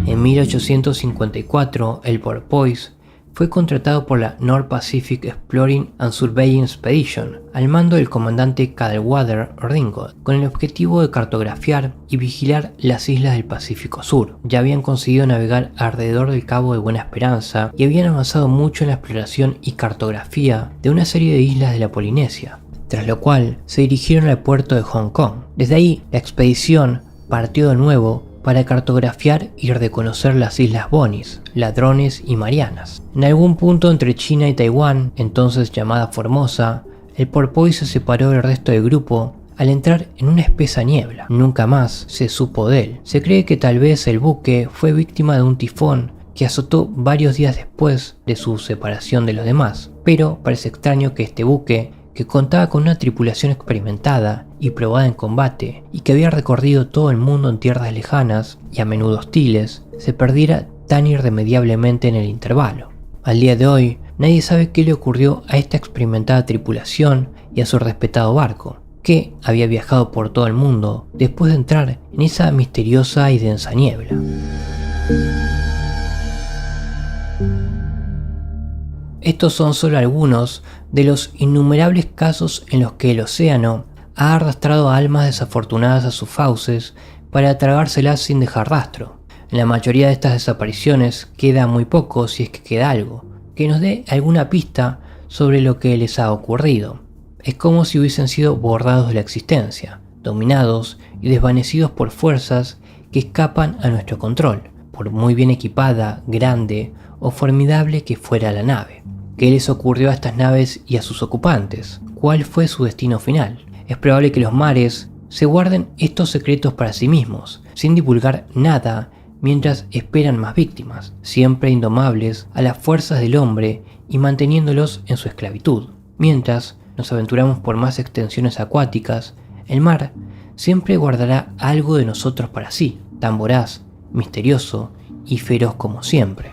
En 1854, el Porpoise fue contratado por la North Pacific Exploring and Surveying Expedition al mando del comandante Cadwallader Ringgold, con el objetivo de cartografiar y vigilar las islas del Pacífico Sur. Ya habían conseguido navegar alrededor del Cabo de Buena Esperanza y habían avanzado mucho en la exploración y cartografía de una serie de islas de la Polinesia, tras lo cual se dirigieron al puerto de Hong Kong. Desde ahí, la expedición partió de nuevo para cartografiar y reconocer las Islas Bonis, Ladrones y Marianas. En algún punto entre China y Taiwán, entonces llamada Formosa, el Porpoise se separó del resto del grupo al entrar en una espesa niebla. Nunca más se supo de él. Se cree que tal vez el buque fue víctima de un tifón que azotó varios días después de su separación de los demás, pero parece extraño que este buque, que contaba con una tripulación experimentada y probada en combate y que había recorrido todo el mundo en tierras lejanas y a menudo hostiles, se perdiera tan irremediablemente en el intervalo. Al día de hoy, nadie sabe qué le ocurrió a esta experimentada tripulación y a su respetado barco, que había viajado por todo el mundo después de entrar en esa misteriosa y densa niebla. Estos son solo algunos de los innumerables casos en los que el océano ha arrastrado a almas desafortunadas a sus fauces para tragárselas sin dejar rastro. En la mayoría de estas desapariciones queda muy poco, si es que queda algo, que nos dé alguna pista sobre lo que les ha ocurrido. Es como si hubiesen sido borrados de la existencia, dominados y desvanecidos por fuerzas que escapan a nuestro control, por muy bien equipada, grande o formidable que fuera la nave. ¿Qué les ocurrió a estas naves y a sus ocupantes? ¿Cuál fue su destino final? Es probable que los mares se guarden estos secretos para sí mismos, sin divulgar nada, mientras esperan más víctimas, siempre indomables a las fuerzas del hombre y manteniéndolos en su esclavitud. Mientras nos aventuramos por más extensiones acuáticas, el mar siempre guardará algo de nosotros para sí, tan voraz, misterioso y feroz como siempre.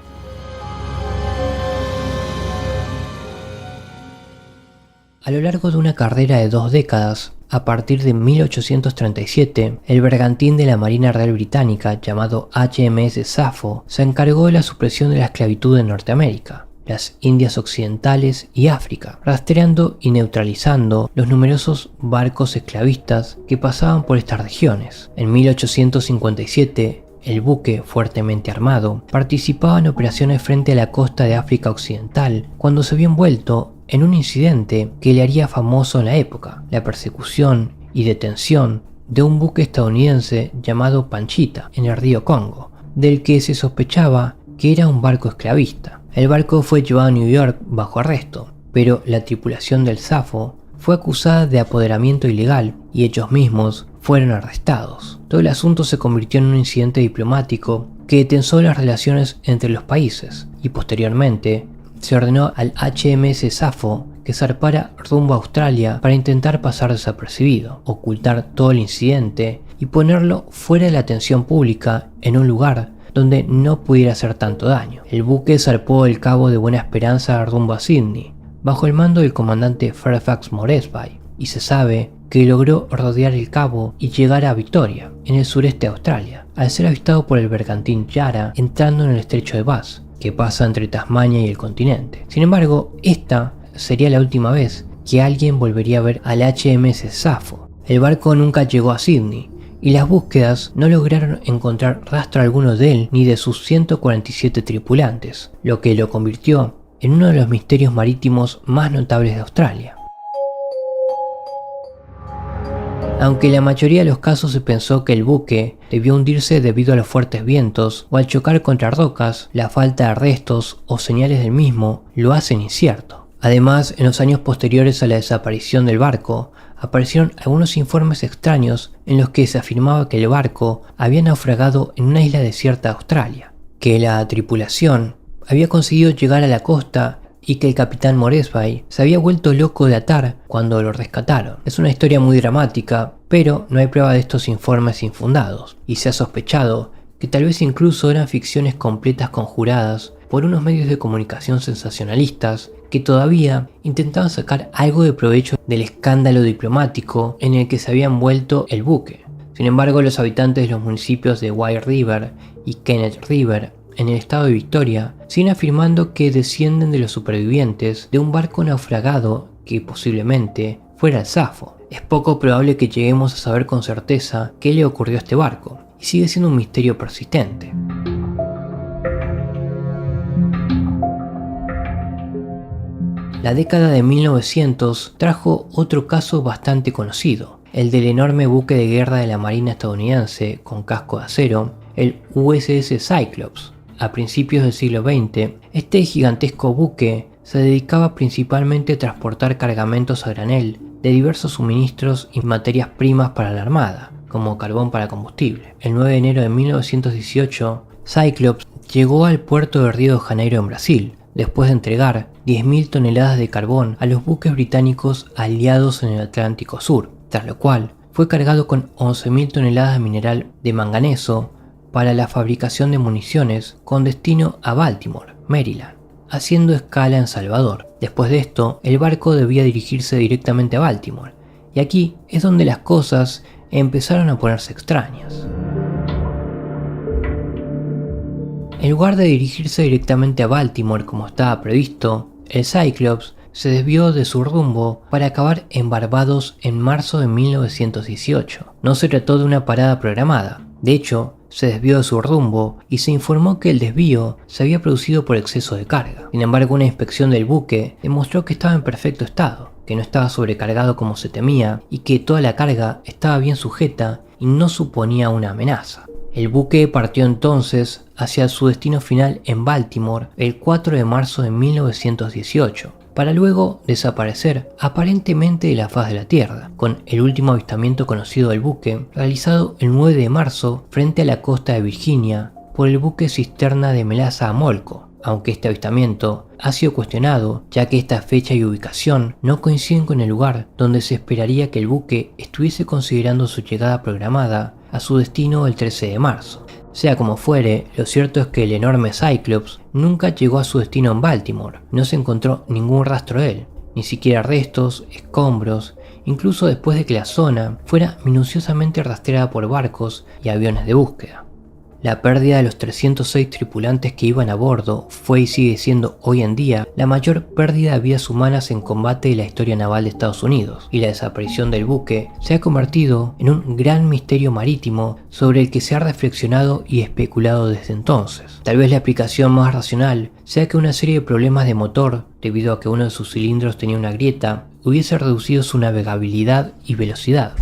A lo largo de una carrera de 2 décadas, a partir de 1837, el bergantín de la Marina Real Británica llamado HMS Sappho se encargó de la supresión de la esclavitud en Norteamérica, las Indias Occidentales y África, rastreando y neutralizando los numerosos barcos esclavistas que pasaban por estas regiones. En 1857, el buque, fuertemente armado, participaba en operaciones frente a la costa de África Occidental cuando se vio envuelto en un incidente que le haría famoso en la época, la persecución y detención de un buque estadounidense llamado Panchita en el río Congo, del que se sospechaba que era un barco esclavista. El barco fue llevado a New York bajo arresto, pero la tripulación del Sappho fue acusada de apoderamiento ilegal y ellos mismos fueron arrestados. Todo el asunto se convirtió en un incidente diplomático que tensó las relaciones entre los países y posteriormente se ordenó al HMS Sappho que zarpara rumbo a Australia para intentar pasar desapercibido, ocultar todo el incidente y ponerlo fuera de la atención pública en un lugar donde no pudiera hacer tanto daño. El buque zarpó del Cabo de Buena Esperanza rumbo a Sydney, bajo el mando del comandante Fairfax Moresby, y se sabe que logró rodear el cabo y llegar a Victoria, en el sureste de Australia, al ser avistado por el bergantín Yarra entrando en el estrecho de Bass, que pasa entre Tasmania y el continente. Sin embargo, esta sería la última vez que alguien volvería a ver al HMS Sappho. El barco nunca llegó a Sydney, y las búsquedas no lograron encontrar rastro alguno de él ni de sus 147 tripulantes, lo que lo convirtió en uno de los misterios marítimos más notables de Australia. Aunque en la mayoría de los casos se pensó que el buque debió hundirse debido a los fuertes vientos o al chocar contra rocas, la falta de restos o señales del mismo lo hacen incierto. Además, en los años posteriores a la desaparición del barco, aparecieron algunos informes extraños en los que se afirmaba que el barco había naufragado en una isla desierta de Australia, que la tripulación había conseguido llegar a la costa y que el capitán Moresby se había vuelto loco de atar cuando lo rescataron. Es una historia muy dramática, pero no hay prueba de estos informes infundados, y se ha sospechado que tal vez incluso eran ficciones completas conjuradas por unos medios de comunicación sensacionalistas que todavía intentaban sacar algo de provecho del escándalo diplomático en el que se había envuelto el buque. Sin embargo, los habitantes de los municipios de White River y Kenneth River en el estado de Victoria siguen afirmando que descienden de los supervivientes de un barco naufragado que posiblemente fuera el Sappho. Es poco probable que lleguemos a saber con certeza qué le ocurrió a este barco, y sigue siendo un misterio persistente. La década de 1900 trajo otro caso bastante conocido, el del enorme buque de guerra de la Marina estadounidense con casco de acero, el USS Cyclops. A principios del siglo XX, este gigantesco buque se dedicaba principalmente a transportar cargamentos a granel de diversos suministros y materias primas para la Armada, como carbón para combustible. El 9 de enero de 1918, Cyclops llegó al puerto de Río de Janeiro en Brasil, después de entregar 10.000 toneladas de carbón a los buques británicos aliados en el Atlántico Sur, tras lo cual fue cargado con 11.000 toneladas de mineral de manganeso para la fabricación de municiones con destino a Baltimore, Maryland, haciendo escala en Salvador. Después de esto, el barco debía dirigirse directamente a Baltimore, y aquí es donde las cosas empezaron a ponerse extrañas. En lugar de dirigirse directamente a Baltimore como estaba previsto, el Cyclops se desvió de su rumbo para acabar en Barbados en marzo de 1918. No se trató de una parada programada, de hecho, se desvió de su rumbo y se informó que el desvío se había producido por exceso de carga. Sin embargo, una inspección del buque demostró que estaba en perfecto estado. que no estaba sobrecargado como se temía y que toda la carga estaba bien sujeta y no suponía una amenaza. El buque partió entonces hacia su destino final en Baltimore el 4 de marzo de 1918, para luego desaparecer aparentemente de la faz de la Tierra, con el último avistamiento conocido del buque realizado el 9 de marzo frente a la costa de Virginia por el buque cisterna de Melaza a Molco, aunque este avistamiento ha sido cuestionado ya que esta fecha y ubicación no coinciden con el lugar donde se esperaría que el buque estuviese considerando su llegada programada a su destino el 13 de marzo. Sea como fuere, lo cierto es que el enorme Cyclops nunca llegó a su destino en Baltimore. No se encontró ningún rastro de él, ni siquiera restos, escombros, incluso después de que la zona fuera minuciosamente rastreada por barcos y aviones de búsqueda. La pérdida de los 306 tripulantes que iban a bordo fue y sigue siendo hoy en día la mayor pérdida de vidas humanas en combate de la historia naval de Estados Unidos, y la desaparición del buque se ha convertido en un gran misterio marítimo sobre el que se ha reflexionado y especulado desde entonces. Tal vez la explicación más racional sea que una serie de problemas de motor, debido a que uno de sus cilindros tenía una grieta, hubiese reducido su navegabilidad y velocidad.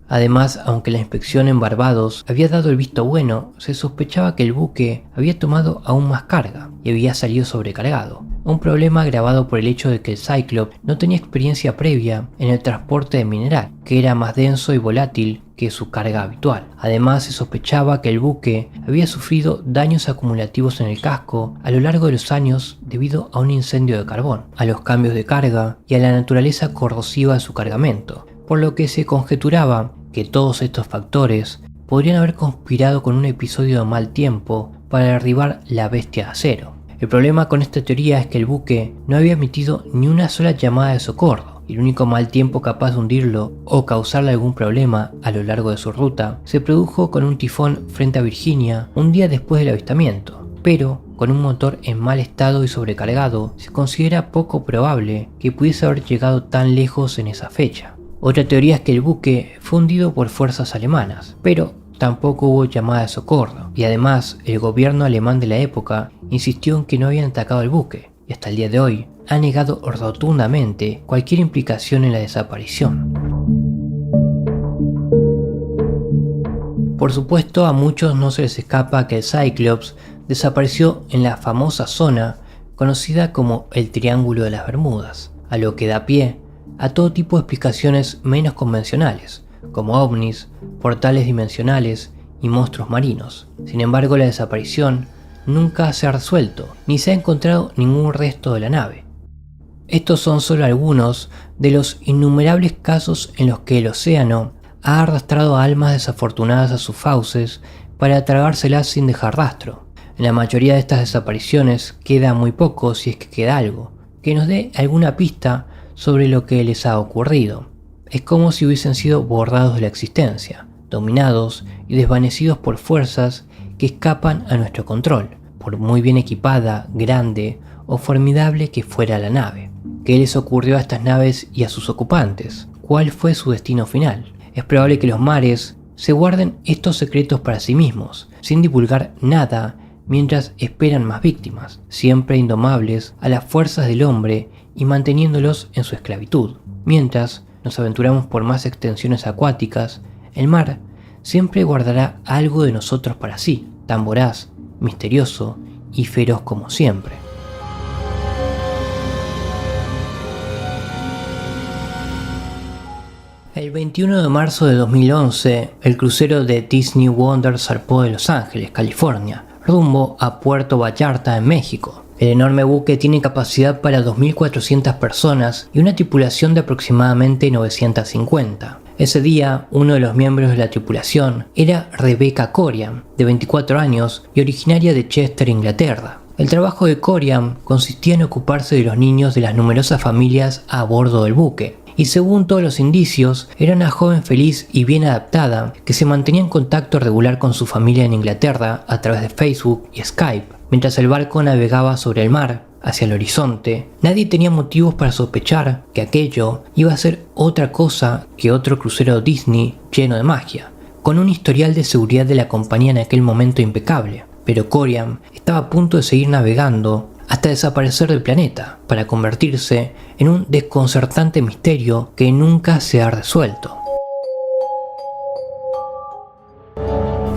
Además, aunque la inspección en Barbados había dado el visto bueno, se sospechaba que el buque había tomado aún más carga y había salido sobrecargado, un problema agravado por el hecho de que el Cyclops no tenía experiencia previa en el transporte de mineral, que era más denso y volátil que su carga habitual. Además, se sospechaba que el buque había sufrido daños acumulativos en el casco a lo largo de los años debido a un incendio de carbón, a los cambios de carga y a la naturaleza corrosiva de su cargamento, por lo que se conjeturaba que todos estos factores podrían haber conspirado con un episodio de mal tiempo para derribar la bestia de acero. El problema con esta teoría es que el buque no había emitido ni una sola llamada de socorro, y el único mal tiempo capaz de hundirlo o causarle algún problema a lo largo de su ruta se produjo con un tifón frente a Virginia un día después del avistamiento, pero con un motor en mal estado y sobrecargado se considera poco probable que pudiese haber llegado tan lejos en esa fecha. Otra teoría es que el buque fue hundido por fuerzas alemanas, pero tampoco hubo llamada de socorro, y además el gobierno alemán de la época insistió en que no habían atacado el buque, y hasta el día de hoy ha negado rotundamente cualquier implicación en la desaparición. Por supuesto, a muchos no se les escapa que el Cyclops desapareció en la famosa zona conocida como el Triángulo de las Bermudas, a lo que da pie a todo tipo de explicaciones menos convencionales, como ovnis, portales dimensionales y monstruos marinos. Sin embargo, la desaparición nunca se ha resuelto, ni se ha encontrado ningún resto de la nave. Estos son solo algunos de los innumerables casos en los que el océano ha arrastrado a almas desafortunadas a sus fauces para tragárselas sin dejar rastro. En la mayoría de estas desapariciones queda muy poco, si es que queda algo, que nos dé alguna pista sobre lo que les ha ocurrido. Es como si hubiesen sido borrados de la existencia, dominados y desvanecidos por fuerzas que escapan a nuestro control, por muy bien equipada, grande o formidable que fuera la nave. ¿Qué les ocurrió a estas naves y a sus ocupantes? ¿Cuál fue su destino final? Es probable que los mares se guarden estos secretos para sí mismos, sin divulgar nada mientras esperan más víctimas, siempre indomables a las fuerzas del hombre y manteniéndolos en su esclavitud. Mientras nos aventuramos por más extensiones acuáticas, el mar siempre guardará algo de nosotros para sí, tan voraz, misterioso y feroz como siempre. El 21 de marzo de 2011, el crucero de Disney Wonder zarpó de Los Ángeles, California, rumbo a Puerto Vallarta, en México. El enorme buque tiene capacidad para 2.400 personas y una tripulación de aproximadamente 950. Ese día, uno de los miembros de la tripulación era Rebecca Coriam, de 24 años y originaria de Chester, Inglaterra. El trabajo de Coriam consistía en ocuparse de los niños de las numerosas familias a bordo del buque, y según todos los indicios, era una joven feliz y bien adaptada que se mantenía en contacto regular con su familia en Inglaterra a través de Facebook y Skype. Mientras el barco navegaba sobre el mar, hacia el horizonte, nadie tenía motivos para sospechar que aquello iba a ser otra cosa que otro crucero Disney lleno de magia, con un historial de seguridad de la compañía en aquel momento impecable. Pero Coriam estaba a punto de seguir navegando hasta desaparecer del planeta, para convertirse en un desconcertante misterio que nunca se ha resuelto.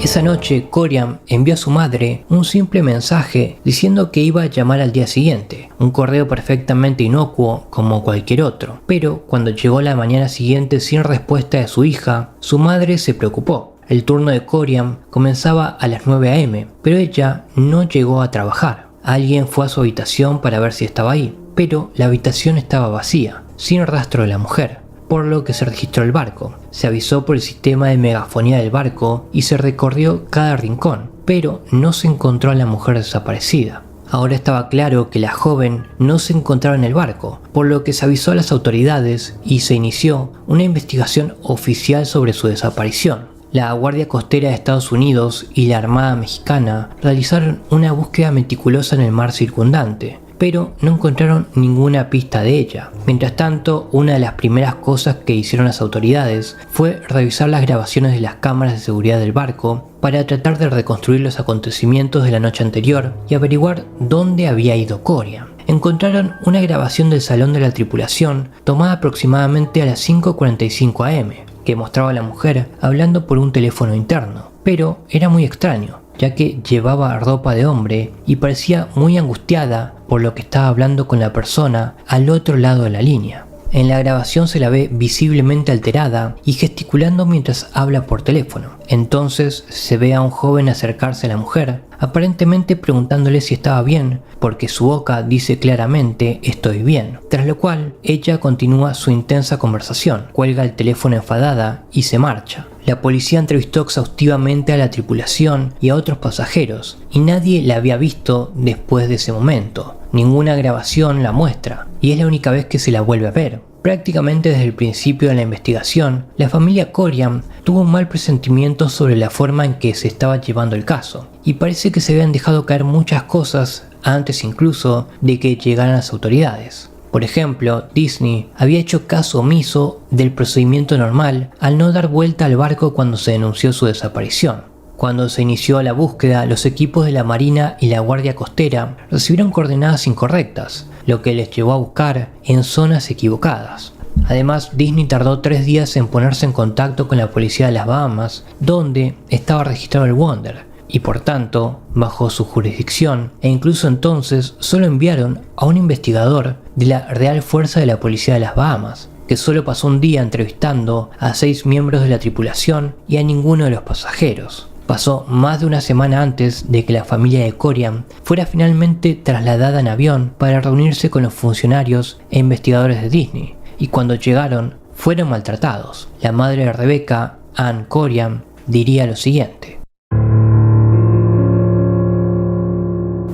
Esa noche, Corian envió a su madre un simple mensaje diciendo que iba a llamar al día siguiente, un correo perfectamente inocuo como cualquier otro. Pero cuando llegó la mañana siguiente sin respuesta de su hija, su madre se preocupó. El turno de Corian comenzaba a las 9 a.m., pero ella no llegó a trabajar. Alguien fue a su habitación para ver si estaba ahí, pero la habitación estaba vacía, sin rastro de la mujer, por lo que se registró el barco. Se avisó por el sistema de megafonía del barco y se recorrió cada rincón, pero no se encontró a la mujer desaparecida. Ahora estaba claro que la joven no se encontraba en el barco, por lo que se avisó a las autoridades y se inició una investigación oficial sobre su desaparición. La Guardia Costera de Estados Unidos y la Armada Mexicana realizaron una búsqueda meticulosa en el mar circundante, pero no encontraron ninguna pista de ella. Mientras tanto, una de las primeras cosas que hicieron las autoridades fue revisar las grabaciones de las cámaras de seguridad del barco para tratar de reconstruir los acontecimientos de la noche anterior y averiguar dónde había ido Corian. Encontraron una grabación del salón de la tripulación tomada aproximadamente a las 5:45 am, que mostraba a la mujer hablando por un teléfono interno, pero era muy extraño, ya que llevaba ropa de hombre y parecía muy angustiada por lo que estaba hablando con la persona al otro lado de la línea. En la grabación se la ve visiblemente alterada y gesticulando mientras habla por teléfono. Entonces se ve a un joven acercarse a la mujer, aparentemente preguntándole si estaba bien, porque su boca dice claramente "estoy bien", tras lo cual ella continúa su intensa conversación, cuelga el teléfono enfadada y se marcha. La policía entrevistó exhaustivamente a la tripulación y a otros pasajeros, y nadie la había visto después de ese momento. Ninguna grabación la muestra, y es la única vez que se la vuelve a ver. Prácticamente desde el principio de la investigación, la familia Corian tuvo un mal presentimiento sobre la forma en que se estaba llevando el caso, y parece que se habían dejado caer muchas cosas antes incluso de que llegaran las autoridades. Por ejemplo, Disney había hecho caso omiso del procedimiento normal al no dar vuelta al barco cuando se denunció su desaparición. Cuando se inició la búsqueda, los equipos de la Marina y la Guardia Costera recibieron coordenadas incorrectas, lo que les llevó a buscar en zonas equivocadas. Además, Disney tardó 3 días en ponerse en contacto con la policía de las Bahamas, donde estaba registrado el Wonder, y por tanto, bajo su jurisdicción, e incluso entonces solo enviaron a un investigador de la Real Fuerza de la Policía de las Bahamas, que solo pasó un día entrevistando a 6 miembros de la tripulación y a ninguno de los pasajeros. Pasó más de una semana antes de que la familia de Corian fuera finalmente trasladada en avión para reunirse con los funcionarios e investigadores de Disney, y cuando llegaron fueron maltratados. La madre de Rebecca, Ann Corian, diría lo siguiente: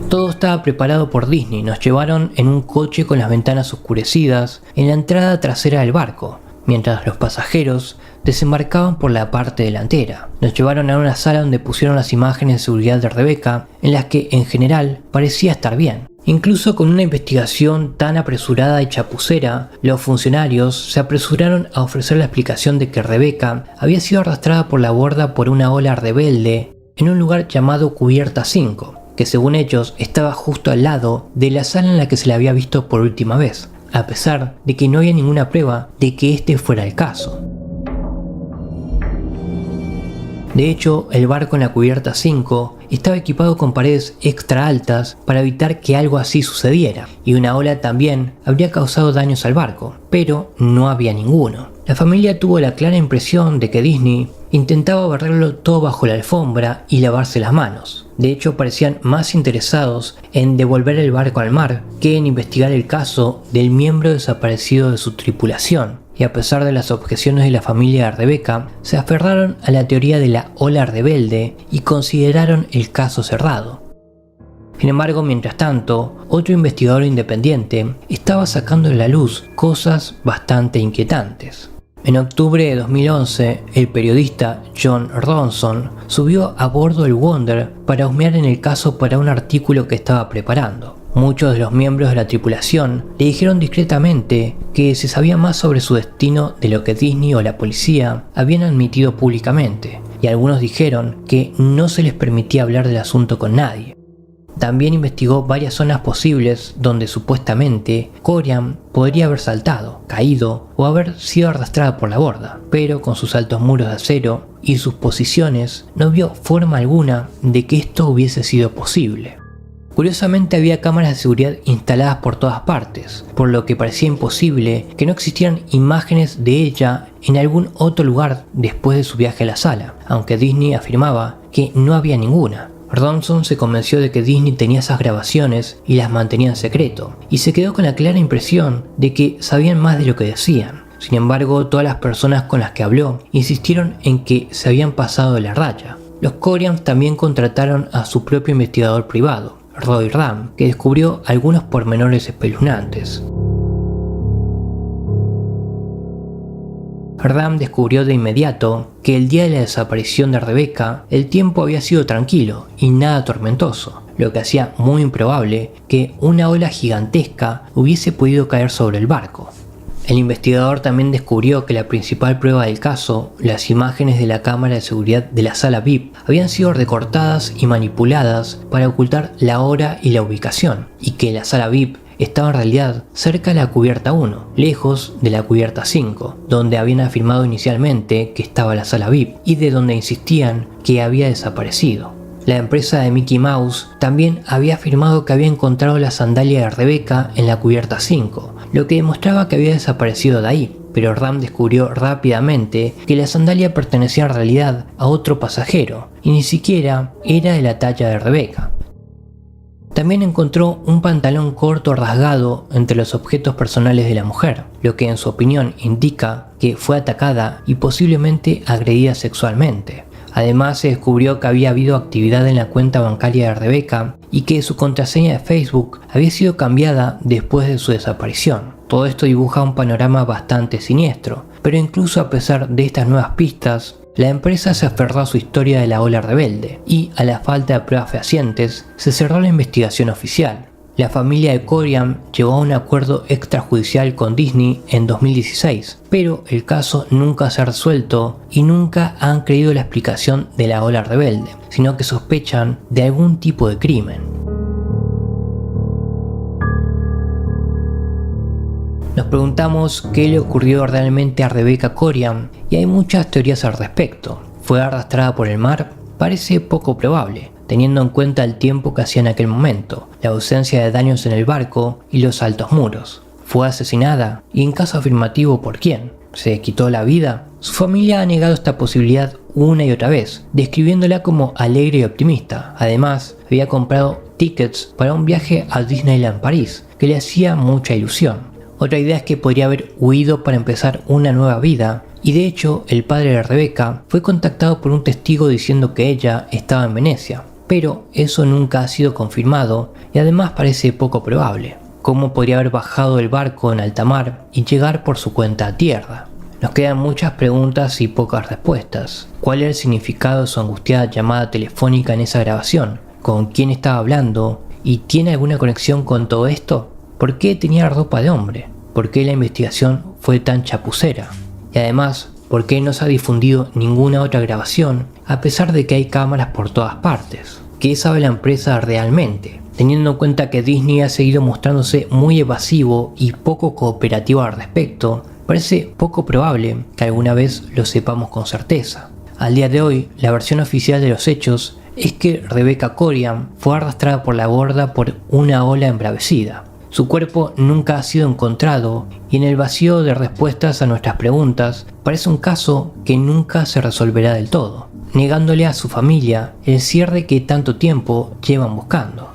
"Todo estaba preparado por Disney, nos llevaron en un coche con las ventanas oscurecidas en la entrada trasera del barco, mientras los pasajeros desembarcaban por la parte delantera. Nos llevaron a una sala donde pusieron las imágenes de seguridad de Rebecca, en las que en general parecía estar bien. Incluso con una investigación tan apresurada y chapucera, los funcionarios se apresuraron a ofrecer la explicación de que Rebecca había sido arrastrada por la borda por una ola rebelde en un lugar llamado Cubierta 5, que según ellos estaba justo al lado de la sala en la que se la había visto por última vez, a pesar de que no había ninguna prueba de que este fuera el caso. De hecho, el barco en la Cubierta 5 estaba equipado con paredes extra altas para evitar que algo así sucediera, y una ola también habría causado daños al barco, pero no había ninguno. La familia tuvo la clara impresión de que Disney intentaba barrerlo todo bajo la alfombra y lavarse las manos. De hecho, parecían más interesados en devolver el barco al mar que en investigar el caso del miembro desaparecido de su tripulación. Y a pesar de las objeciones de la familia de Rebecca, se aferraron a la teoría de la ola rebelde y consideraron el caso cerrado. Sin embargo, mientras tanto, otro investigador independiente estaba sacando a la luz cosas bastante inquietantes. En octubre de 2011, el periodista John Ronson subió a bordo del Wonder para husmear en el caso para un artículo que estaba preparando. Muchos de los miembros de la tripulación le dijeron discretamente que se sabía más sobre su destino de lo que Disney o la policía habían admitido públicamente, y algunos dijeron que no se les permitía hablar del asunto con nadie. También investigó varias zonas posibles donde supuestamente Corian podría haber saltado, caído o haber sido arrastrada por la borda, pero con sus altos muros de acero y sus posiciones no vio forma alguna de que esto hubiese sido posible. Curiosamente había cámaras de seguridad instaladas por todas partes, por lo que parecía imposible que no existieran imágenes de ella en algún otro lugar después de su viaje a la sala, aunque Disney afirmaba que no había ninguna. Ronson se convenció de que Disney tenía esas grabaciones y las mantenía en secreto, y se quedó con la clara impresión de que sabían más de lo que decían. Sin embargo, todas las personas con las que habló insistieron en que se habían pasado de la raya. Los Corians también contrataron a su propio investigador privado, Roy Ram, que descubrió algunos pormenores espeluznantes. Ram descubrió de inmediato que el día de la desaparición de Rebecca el tiempo había sido tranquilo y nada tormentoso, lo que hacía muy improbable que una ola gigantesca hubiese podido caer sobre el barco. El investigador también descubrió que la principal prueba del caso, las imágenes de la cámara de seguridad de la sala VIP, habían sido recortadas y manipuladas para ocultar la hora y la ubicación, y que la sala VIP estaba en realidad cerca de la cubierta 1, lejos de la cubierta 5, donde habían afirmado inicialmente que estaba la sala VIP y de donde insistían que había desaparecido. La empresa de Mickey Mouse también había afirmado que había encontrado la sandalia de Rebecca en la cubierta 5, lo que demostraba que había desaparecido de ahí, pero Ram descubrió rápidamente que la sandalia pertenecía en realidad a otro pasajero y ni siquiera era de la talla de Rebecca. También encontró un pantalón corto rasgado entre los objetos personales de la mujer, lo que en su opinión indica que fue atacada y posiblemente agredida sexualmente. Además se descubrió que había habido actividad en la cuenta bancaria de Rebecca y que su contraseña de Facebook había sido cambiada después de su desaparición. Todo esto dibuja un panorama bastante siniestro, pero incluso a pesar de estas nuevas pistas, la empresa se aferró a su historia de la ola rebelde y, a la falta de pruebas fehacientes, se cerró la investigación oficial. La familia de Corian llegó a un acuerdo extrajudicial con Disney en 2016, pero el caso nunca se ha resuelto y nunca han creído la explicación de la ola rebelde, sino que sospechan de algún tipo de crimen. Nos preguntamos qué le ocurrió realmente a Rebecca Corian y hay muchas teorías al respecto. ¿Fue arrastrada por el mar? Parece poco probable, teniendo en cuenta el tiempo que hacía en aquel momento, la ausencia de daños en el barco y los altos muros. ¿Fue asesinada? Y en caso afirmativo, ¿por quién? ¿Se quitó la vida? Su familia ha negado esta posibilidad una y otra vez, describiéndola como alegre y optimista. Además, había comprado tickets para un viaje a Disneyland París, que le hacía mucha ilusión. Otra idea es que podría haber huido para empezar una nueva vida, y de hecho el padre de Rebecca fue contactado por un testigo diciendo que ella estaba en Venecia, pero eso nunca ha sido confirmado y además parece poco probable. ¿Cómo podría haber bajado del barco en alta mar y llegar por su cuenta a tierra? Nos quedan muchas preguntas y pocas respuestas. ¿Cuál era el significado de su angustiada llamada telefónica en esa grabación? ¿Con quién estaba hablando? ¿Y tiene alguna conexión con todo esto? ¿Por qué tenía ropa de hombre? ¿Por qué la investigación fue tan chapucera? Y además, ¿por qué no se ha difundido ninguna otra grabación a pesar de que hay cámaras por todas partes? ¿Qué sabe la empresa realmente? Teniendo en cuenta que Disney ha seguido mostrándose muy evasivo y poco cooperativo al respecto, parece poco probable que alguna vez lo sepamos con certeza. Al día de hoy, la versión oficial de los hechos es que Rebecca Corian fue arrastrada por la borda por una ola embravecida. Su cuerpo nunca ha sido encontrado y en el vacío de respuestas a nuestras preguntas parece un caso que nunca se resolverá del todo, negándole a su familia el cierre que tanto tiempo llevan buscando.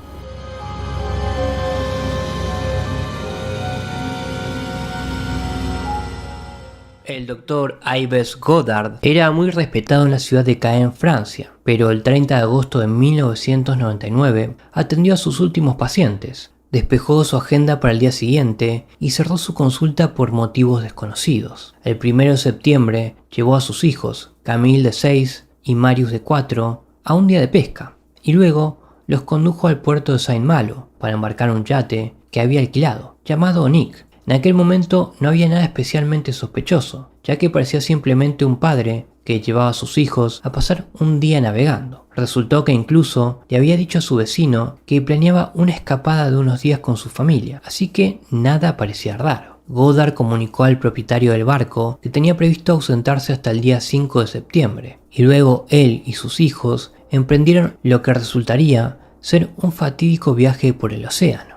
El doctor Yves Goddard era muy respetado en la ciudad de Caen, Francia, pero el 30 de agosto de 1999 atendió a sus últimos pacientes. Despejó su agenda para el día siguiente y cerró su consulta por motivos desconocidos. El 1 de septiembre llevó a sus hijos, Camille de 6 y Marius de 4, a un día de pesca y luego los condujo al puerto de Saint-Malo para embarcar un yate que había alquilado, llamado Nick. En aquel momento no había nada especialmente sospechoso, ya que parecía simplemente un padre que llevaba a sus hijos a pasar un día navegando. Resultó que incluso le había dicho a su vecino que planeaba una escapada de unos días con su familia, así que nada parecía raro. Goddard comunicó al propietario del barco que tenía previsto ausentarse hasta el día 5 de septiembre, y luego él y sus hijos emprendieron lo que resultaría ser un fatídico viaje por el océano.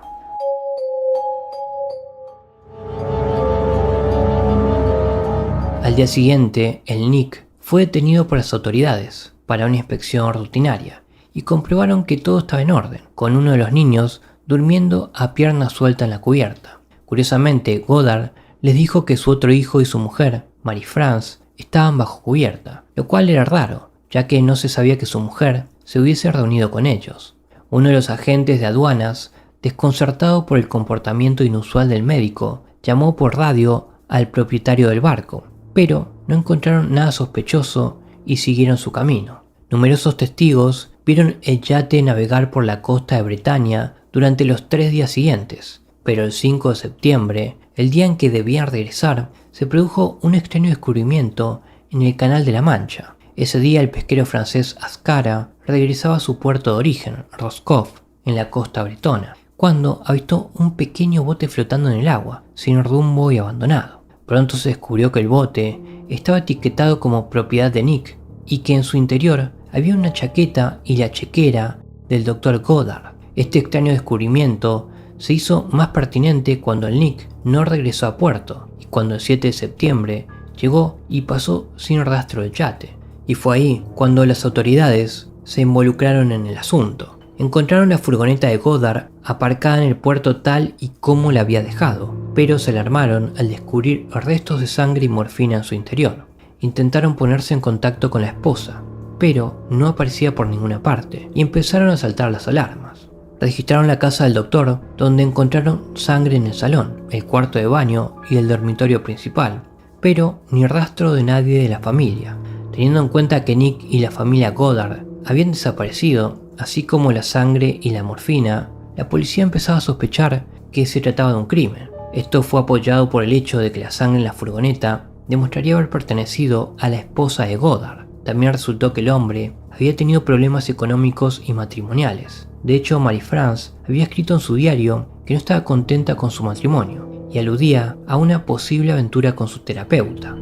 Al día siguiente, el Nick fue detenido por las autoridades para una inspección rutinaria y comprobaron que todo estaba en orden, con uno de los niños durmiendo a pierna suelta en la cubierta. Curiosamente, Goddard les dijo que su otro hijo y su mujer, Marie-France, estaban bajo cubierta, lo cual era raro, ya que no se sabía que su mujer se hubiese reunido con ellos. Uno de los agentes de aduanas, desconcertado por el comportamiento inusual del médico, llamó por radio al propietario del barco, pero no encontraron nada sospechoso y siguieron su camino. Numerosos testigos vieron el yate navegar por la costa de Bretaña durante los 3 días siguientes, pero el 5 de septiembre, el día en que debían regresar, se produjo un extraño descubrimiento en el Canal de la Mancha. Ese día el pesquero francés Ascara regresaba a su puerto de origen, Roscoff, en la costa bretona, cuando avistó un pequeño bote flotando en el agua, sin rumbo y abandonado. Pronto se descubrió que el bote estaba etiquetado como propiedad de Nick y que en su interior había una chaqueta y la chequera del Dr. Goddard. Este extraño descubrimiento se hizo más pertinente cuando el Nick no regresó a puerto y cuando el 7 de septiembre llegó y pasó sin rastro del yate. Y fue ahí cuando las autoridades se involucraron en el asunto. Encontraron la furgoneta de Goddard aparcada en el puerto tal y como la había dejado, pero se alarmaron al descubrir restos de sangre y morfina en su interior. Intentaron ponerse en contacto con la esposa, pero no aparecía por ninguna parte y empezaron a saltar las alarmas. Registraron la casa del doctor, donde encontraron sangre en el salón, el cuarto de baño y el dormitorio principal, pero ni rastro de nadie de la familia. Teniendo en cuenta que Nick y la familia Goddard habían desaparecido, así como la sangre y la morfina, la policía empezaba a sospechar que se trataba de un crimen. Esto fue apoyado por el hecho de que la sangre en la furgoneta demostraría haber pertenecido a la esposa de Goddard. También resultó que el hombre había tenido problemas económicos y matrimoniales. De hecho, Marie-France había escrito en su diario que no estaba contenta con su matrimonio y aludía a una posible aventura con su terapeuta.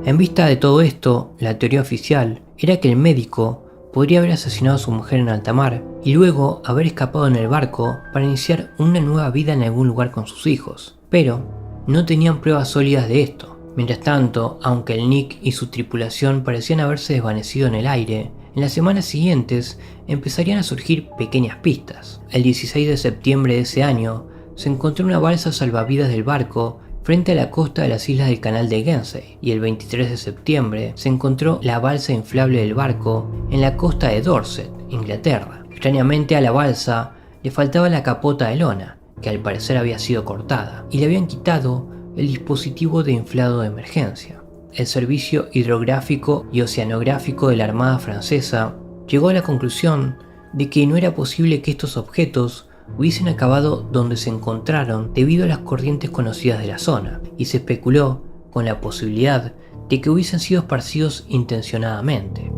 En vista de todo esto, la teoría oficial era que el médico podría haber asesinado a su mujer en alta mar y luego haber escapado en el barco para iniciar una nueva vida en algún lugar con sus hijos, pero no tenían pruebas sólidas de esto. Mientras tanto, aunque el Nick y su tripulación parecían haberse desvanecido en el aire, en las semanas siguientes empezarían a surgir pequeñas pistas. El 16 de septiembre de ese año se encontró una balsa salvavidas del barco frente a la costa de las islas del canal de Guernsey, y el 23 de septiembre se encontró la balsa inflable del barco en la costa de Dorset, Inglaterra. Extrañamente a la balsa le faltaba la capota de lona, que al parecer había sido cortada, y le habían quitado el dispositivo de inflado de emergencia. El Servicio Hidrográfico y Oceanográfico de la Armada Francesa llegó a la conclusión de que no era posible que estos objetos hubiesen acabado donde se encontraron debido a las corrientes conocidas de la zona, y se especuló con la posibilidad de que hubiesen sido esparcidos intencionadamente.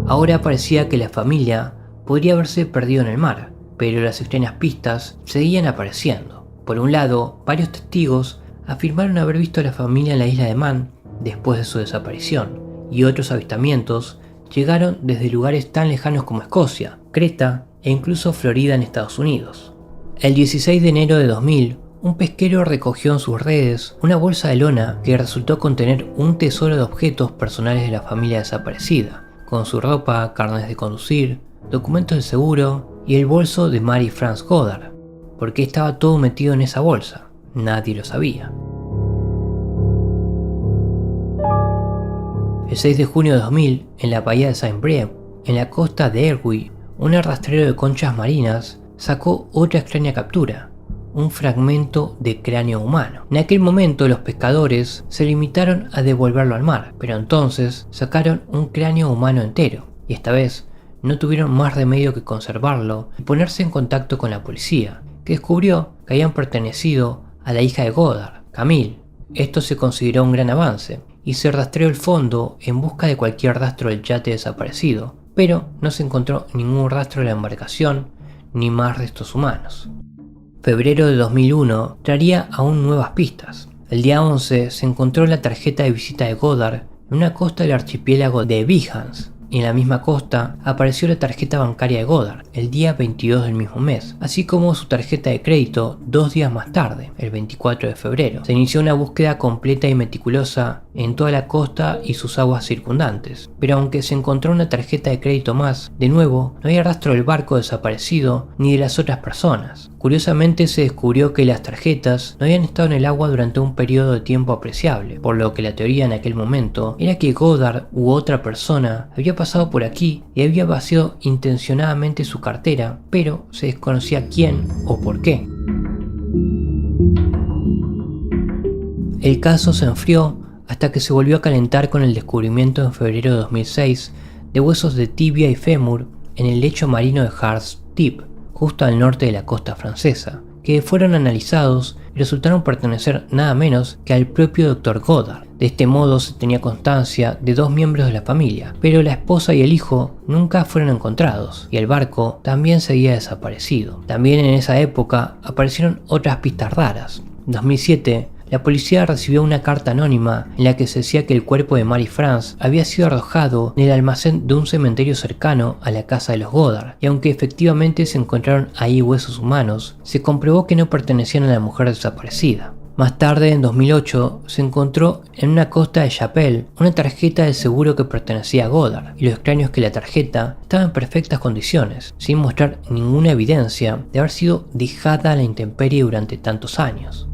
Ahora parecía que la familia podría haberse perdido en el mar, pero las extrañas pistas seguían apareciendo. Por un lado, varios testigos afirmaron haber visto a la familia en la isla de Man después de su desaparición, y otros avistamientos llegaron desde lugares tan lejanos como Escocia, Creta e incluso Florida en Estados Unidos. El 16 de enero de 2000, un pesquero recogió en sus redes una bolsa de lona que resultó contener un tesoro de objetos personales de la familia desaparecida, con su ropa, carnes de conducir, documentos de seguro y el bolso de Marie-France Goddard. ¿Por qué estaba todo metido en esa bolsa? Nadie lo sabía. El 6 de junio de 2000, en la bahía de Saint-Brieuc, en la costa de Erguy, un arrastrero de conchas marinas sacó otra extraña captura, un fragmento de cráneo humano. En aquel momento los pescadores se limitaron a devolverlo al mar, pero entonces sacaron un cráneo humano entero, y esta vez no tuvieron más remedio que conservarlo y ponerse en contacto con la policía, que descubrió que habían pertenecido a la hija de Goddard, Camille. Esto se consideró un gran avance y se rastreó el fondo en busca de cualquier rastro del yate desaparecido, pero no se encontró ningún rastro de la embarcación ni más restos humanos. Febrero de 2001 traería aún nuevas pistas. El día 11 se encontró la tarjeta de visita de Goddard en una costa del archipiélago de Behance, y en la misma costa apareció la tarjeta bancaria de Goddard el día 22 del mismo mes, así como su tarjeta de crédito 2 días más tarde, el 24 de febrero. Se inició una búsqueda completa y meticulosa en toda la costa y sus aguas circundantes, pero aunque se encontró una tarjeta de crédito más, de nuevo no había rastro del barco desaparecido ni de las otras personas. Curiosamente se descubrió que las tarjetas no habían estado en el agua durante un periodo de tiempo apreciable, por lo que la teoría en aquel momento era que Goddard u otra persona había pasado por aquí y había vaciado intencionadamente su cartera, pero se desconocía quién o por qué. El caso se enfrió hasta que se volvió a calentar con el descubrimiento en febrero de 2006 de huesos de tibia y fémur en el lecho marino de Heart's Tip, justo al norte de la costa francesa, que fueron analizados y resultaron pertenecer nada menos que al propio Dr. Goddard. De este modo se tenía constancia de 2 miembros de la familia, pero la esposa y el hijo nunca fueron encontrados, y el barco también se había desaparecido. También en esa época aparecieron otras pistas raras. En 2007, la policía recibió una carta anónima en la que se decía que el cuerpo de Marie-France había sido arrojado en el almacén de un cementerio cercano a la casa de los Goddard, y aunque efectivamente se encontraron ahí huesos humanos, se comprobó que no pertenecían a la mujer desaparecida. Más tarde, en 2008, se encontró en una costa de Chapelle una tarjeta de seguro que pertenecía a Goddard, y lo extraño es que la tarjeta estaba en perfectas condiciones, sin mostrar ninguna evidencia de haber sido dejada a la intemperie durante tantos años.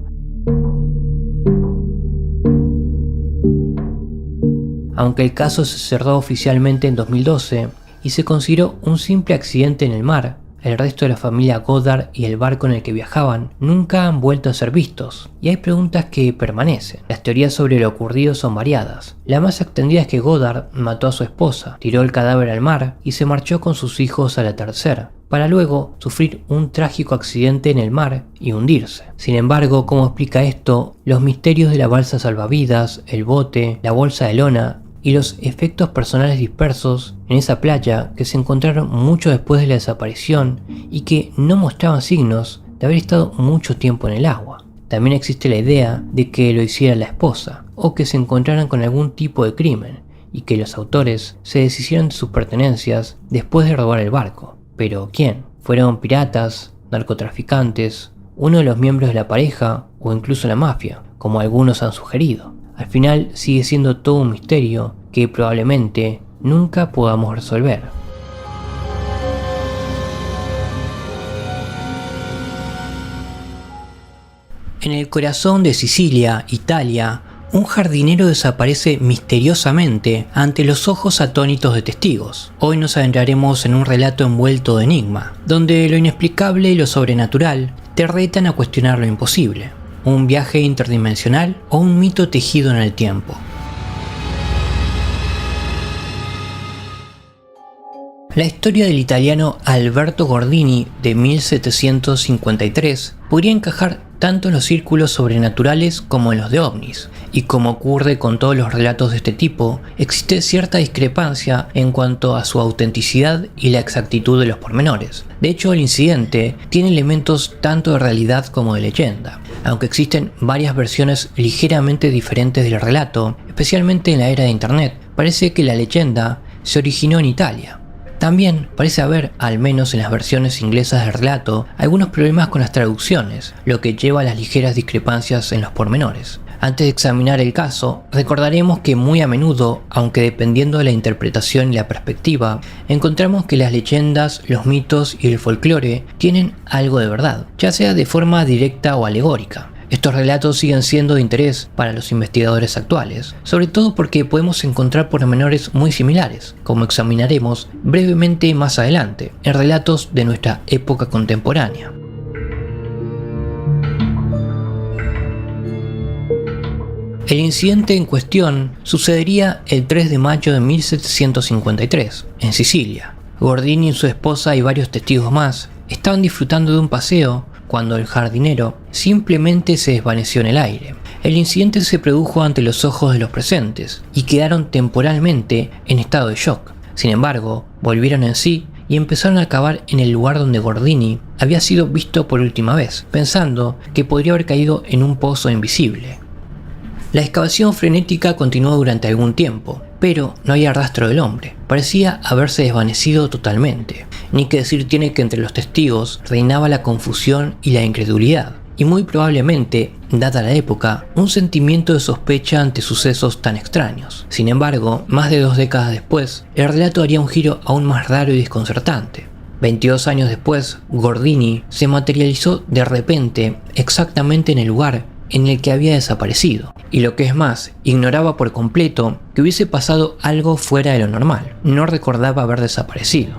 Aunque el caso se cerró oficialmente en 2012 y se consideró un simple accidente en el mar, el resto de la familia Goddard y el barco en el que viajaban nunca han vuelto a ser vistos, y hay preguntas que permanecen. Las teorías sobre lo ocurrido son variadas. La más extendida es que Goddard mató a su esposa, tiró el cadáver al mar y se marchó con sus hijos al atardecer, para luego sufrir un trágico accidente en el mar y hundirse. Sin embargo, como explica esto, los misterios de la balsa salvavidas, el bote, la bolsa de lona y los efectos personales dispersos en esa playa que se encontraron mucho después de la desaparición y que no mostraban signos de haber estado mucho tiempo en el agua. También existe la idea de que lo hiciera la esposa o que se encontraran con algún tipo de crimen y que los autores se deshicieron de sus pertenencias después de robar el barco. ¿Pero quién? ¿Fueron piratas, narcotraficantes, uno de los miembros de la pareja o incluso la mafia, como algunos han sugerido? Al final sigue siendo todo un misterio que probablemente nunca podamos resolver. En el corazón de Sicilia, Italia, un jardinero desaparece misteriosamente ante los ojos atónitos de testigos. Hoy nos adentraremos en un relato envuelto de enigma, donde lo inexplicable y lo sobrenatural te retan a cuestionar lo imposible. ¿Un viaje interdimensional o un mito tejido en el tiempo? La historia del italiano Alberto Gordini de 1753 podría encajar tanto en los círculos sobrenaturales como en los de ovnis, y como ocurre con todos los relatos de este tipo, existe cierta discrepancia en cuanto a su autenticidad y la exactitud de los pormenores. De hecho, el incidente tiene elementos tanto de realidad como de leyenda, aunque existen varias versiones ligeramente diferentes del relato, especialmente en la era de internet. Parece que la leyenda se originó en Italia. También parece haber, al menos en las versiones inglesas del relato, algunos problemas con las traducciones, lo que lleva a las ligeras discrepancias en los pormenores. Antes de examinar el caso, recordaremos que muy a menudo, aunque dependiendo de la interpretación y la perspectiva, encontramos que las leyendas, los mitos y el folclore tienen algo de verdad, ya sea de forma directa o alegórica. Estos relatos siguen siendo de interés para los investigadores actuales, sobre todo porque podemos encontrar pormenores muy similares, como examinaremos brevemente más adelante, en relatos de nuestra época contemporánea. El incidente en cuestión sucedería el 3 de mayo de 1753, en Sicilia. Gordini y su esposa y varios testigos más estaban disfrutando de un paseo cuando el jardinero simplemente se desvaneció en el aire. El incidente se produjo ante los ojos de los presentes y quedaron temporalmente en estado de shock. Sin embargo, volvieron en sí y empezaron a cavar en el lugar donde Gordini había sido visto por última vez, pensando que podría haber caído en un pozo invisible. La excavación frenética continuó durante algún tiempo, pero no había rastro del hombre. Parecía haberse desvanecido totalmente. Ni que decir tiene que entre los testigos reinaba la confusión y la incredulidad, y muy probablemente, dada la época, un sentimiento de sospecha ante sucesos tan extraños. Sin embargo, más de 2 décadas después, el relato haría un giro aún más raro y desconcertante. 22 años después, Gordini se materializó de repente exactamente en el lugar en el que había desaparecido, y lo que es más, ignoraba por completo que hubiese pasado algo fuera de lo normal. No recordaba haber desaparecido.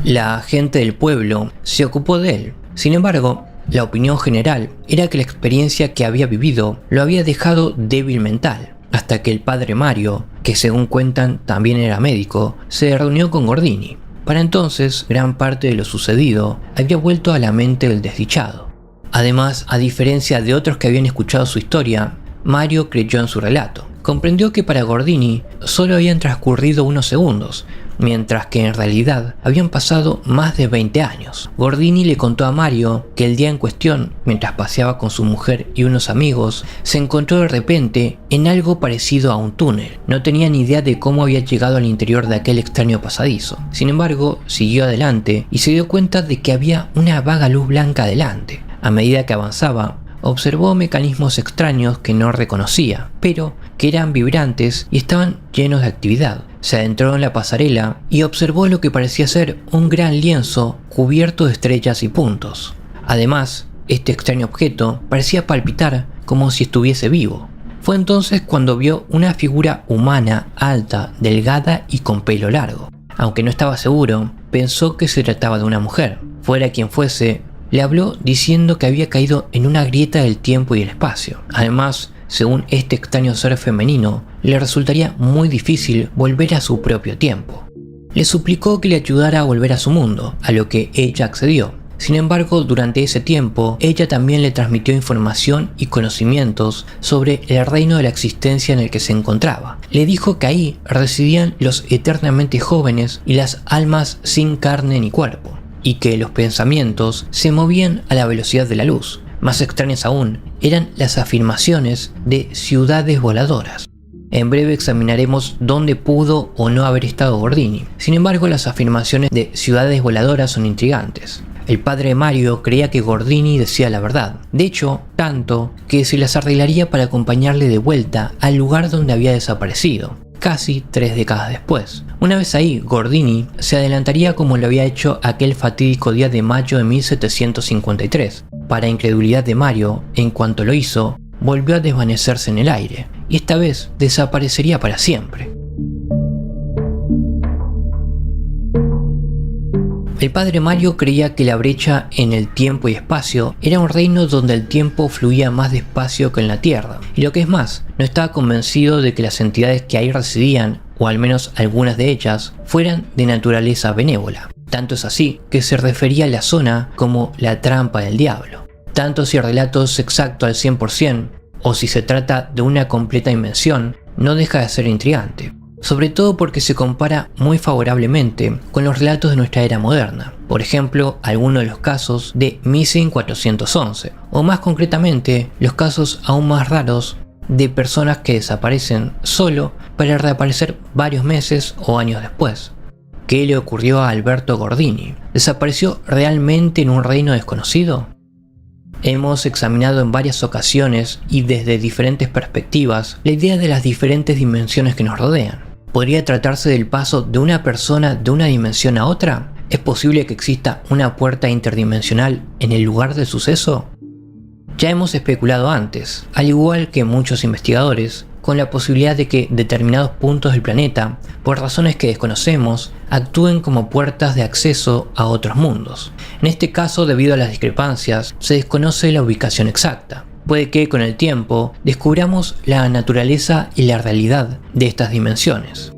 La gente del pueblo se ocupó de él. Sin embargo, la opinión general era que la experiencia que había vivido lo había dejado débil mental, hasta que el padre Mario, que según cuentan también era médico, se reunió con Gordini. Para entonces, gran parte de lo sucedido había vuelto a la mente del desdichado. Además, a diferencia de otros que habían escuchado su historia, Mario creyó en su relato. Comprendió que para Gordini solo habían transcurrido unos segundos, mientras que en realidad habían pasado más de 20 años. Gordini le contó a Mario que el día en cuestión, mientras paseaba con su mujer y unos amigos, se encontró de repente en algo parecido a un túnel. No tenía ni idea de cómo había llegado al interior de aquel extraño pasadizo. Sin embargo, siguió adelante y se dio cuenta de que había una vaga luz blanca adelante. A medida que avanzaba, observó mecanismos extraños que no reconocía, pero que eran vibrantes y estaban llenos de actividad. Se adentró en la pasarela y observó lo que parecía ser un gran lienzo cubierto de estrellas y puntos. Además, este extraño objeto parecía palpitar como si estuviese vivo. Fue entonces cuando vio una figura humana alta, delgada y con pelo largo. Aunque no estaba seguro, pensó que se trataba de una mujer. Fuera quien fuese, le habló diciendo que había caído en una grieta del tiempo y el espacio. Además, según este extraño ser femenino, le resultaría muy difícil volver a su propio tiempo. Le suplicó que le ayudara a volver a su mundo, a lo que ella accedió. Sin embargo, durante ese tiempo, ella también le transmitió información y conocimientos sobre el reino de la existencia en el que se encontraba. Le dijo que ahí residían los eternamente jóvenes y las almas sin carne ni cuerpo, y que los pensamientos se movían a la velocidad de la luz. Más extrañas aún eran las afirmaciones de ciudades voladoras. En breve examinaremos dónde pudo o no haber estado Gordini. Sin embargo, las afirmaciones de ciudades voladoras son intrigantes. El padre Mario creía que Gordini decía la verdad. De hecho, tanto que se las arreglaría para acompañarle de vuelta al lugar donde había desaparecido, casi 3 décadas después. Una vez ahí, Gordini se adelantaría como lo había hecho aquel fatídico día de mayo de 1753. Para incredulidad de Mario, en cuanto lo hizo, volvió a desvanecerse en el aire, y esta vez desaparecería para siempre. El padre Mario creía que la brecha en el tiempo y espacio era un reino donde el tiempo fluía más despacio que en la Tierra, y lo que es más, no estaba convencido de que las entidades que ahí residían, o al menos algunas de ellas, fueran de naturaleza benévola. Tanto es así que se refería a la zona como la trampa del diablo. Tanto si el relato es exacto al 100%, o si se trata de una completa invención, no deja de ser intrigante. Sobre todo porque se compara muy favorablemente con los relatos de nuestra era moderna. Por ejemplo, algunos de los casos de Missing 411, o más concretamente, los casos aún más raros de personas que desaparecen solo para reaparecer varios meses o años después. ¿Qué le ocurrió a Alberto Gordini? ¿Desapareció realmente en un reino desconocido? Hemos examinado en varias ocasiones y desde diferentes perspectivas la idea de las diferentes dimensiones que nos rodean. ¿Podría tratarse del paso de una persona de una dimensión a otra? ¿Es posible que exista una puerta interdimensional en el lugar del suceso? Ya hemos especulado antes, al igual que muchos investigadores, con la posibilidad de que determinados puntos del planeta, por razones que desconocemos, actúen como puertas de acceso a otros mundos. En este caso, debido a las discrepancias, se desconoce la ubicación exacta. Puede que con el tiempo descubramos la naturaleza y la realidad de estas dimensiones.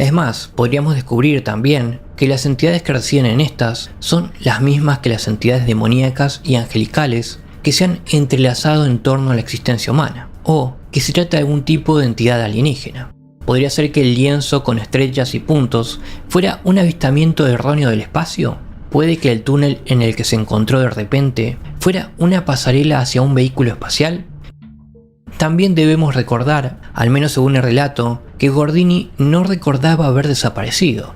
Es más, podríamos descubrir también que las entidades que residen en estas son las mismas que las entidades demoníacas y angelicales que se han entrelazado en torno a la existencia humana, o que se trata de algún tipo de entidad alienígena. ¿Podría ser que el lienzo con estrellas y puntos fuera un avistamiento erróneo del espacio? ¿Puede que el túnel en el que se encontró de repente fuera una pasarela hacia un vehículo espacial? También debemos recordar, al menos según el relato, que Gordini no recordaba haber desaparecido.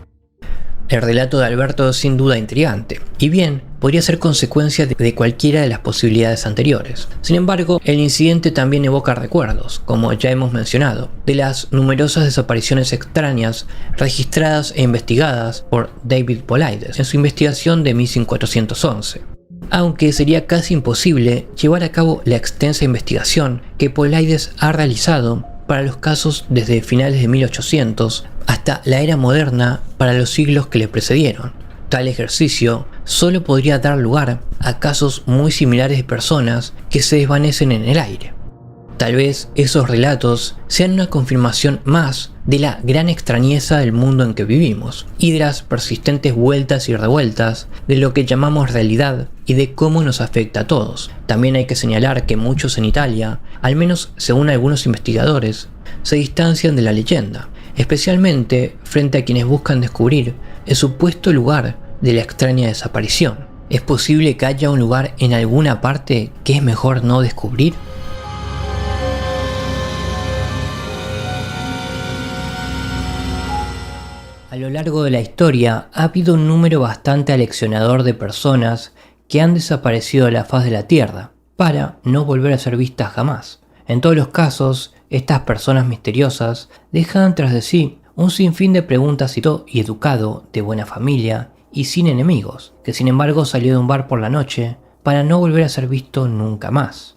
El relato de Alberto es sin duda intrigante, y bien, podría ser consecuencia de cualquiera de las posibilidades anteriores. Sin embargo, el incidente también evoca recuerdos, como ya hemos mencionado, de las numerosas desapariciones extrañas registradas e investigadas por David Paulides en su investigación de Missing 411. Aunque sería casi imposible llevar a cabo la extensa investigación que Paulides ha realizado para los casos desde finales de 1800 hasta la era moderna para los siglos que le precedieron. Tal ejercicio solo podría dar lugar a casos muy similares de personas que se desvanecen en el aire. Tal vez esos relatos sean una confirmación más de la gran extrañeza del mundo en que vivimos y de las persistentes vueltas y revueltas de lo que llamamos realidad y de cómo nos afecta a todos. También hay que señalar que muchos en Italia, al menos según algunos investigadores, se distancian de la leyenda, especialmente frente a quienes buscan descubrir el supuesto lugar de la extraña desaparición. ¿Es posible que haya un lugar en alguna parte que es mejor no descubrir? A lo largo de la historia ha habido un número bastante aleccionador de personas que han desaparecido de la faz de la Tierra para no volver a ser vistas jamás. En todos los casos, estas personas misteriosas dejan tras de sí un sinfín de preguntas y educado, de buena familia y sin enemigos, que sin embargo salió de un bar por la noche para no volver a ser visto nunca más.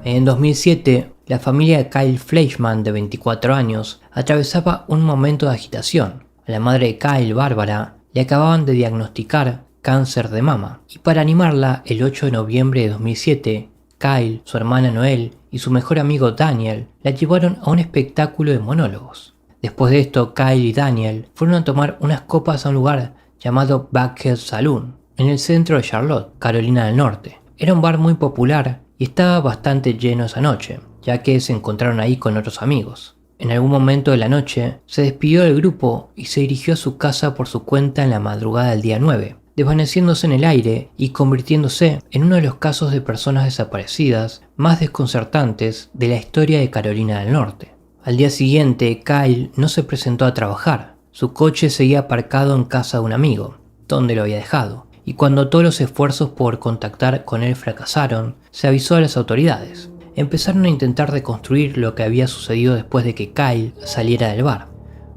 En 2007, la familia de Kyle Fleischman, de 24 años, atravesaba un momento de agitación. A la madre de Kyle, Bárbara, le acababan de diagnosticar cáncer de mama, y para animarla, el 8 de noviembre de 2007, Kyle, su hermana Noel y su mejor amigo Daniel la llevaron a un espectáculo de monólogos. Después de esto, Kyle y Daniel fueron a tomar unas copas a un lugar llamado Buckhead Saloon, en el centro de Charlotte, Carolina del Norte. Era un bar muy popular y estaba bastante lleno esa noche, ya que se encontraron ahí con otros amigos. En algún momento de la noche, se despidió del grupo y se dirigió a su casa por su cuenta en la madrugada del día 9, desvaneciéndose en el aire y convirtiéndose en uno de los casos de personas desaparecidas más desconcertantes de la historia de Carolina del Norte. Al día siguiente, Kyle no se presentó a trabajar. Su coche seguía aparcado en casa de un amigo, donde lo había dejado, y cuando todos los esfuerzos por contactar con él fracasaron, se avisó a las autoridades. Empezaron a intentar reconstruir lo que había sucedido después de que Kyle saliera del bar.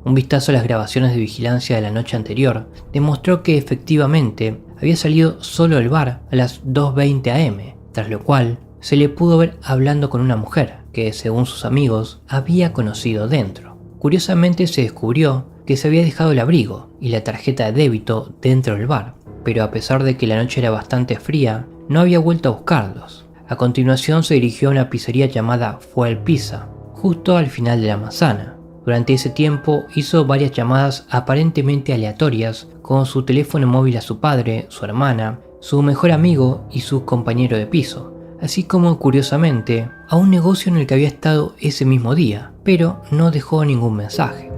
Un vistazo a las grabaciones de vigilancia de la noche anterior demostró que efectivamente había salido solo del bar a las 2:20 am, tras lo cual se le pudo ver hablando con una mujer que, según sus amigos, había conocido dentro. Curiosamente se descubrió que se había dejado el abrigo y la tarjeta de débito dentro del bar, pero a pesar de que la noche era bastante fría, no había vuelto a buscarlos. A continuación se dirigió a una pizzería llamada Fuel Pizza, justo al final de la manzana. Durante ese tiempo hizo varias llamadas aparentemente aleatorias con su teléfono móvil a su padre, su hermana, su mejor amigo y su compañero de piso, así como, curiosamente, a un negocio en el que había estado ese mismo día, pero no dejó ningún mensaje.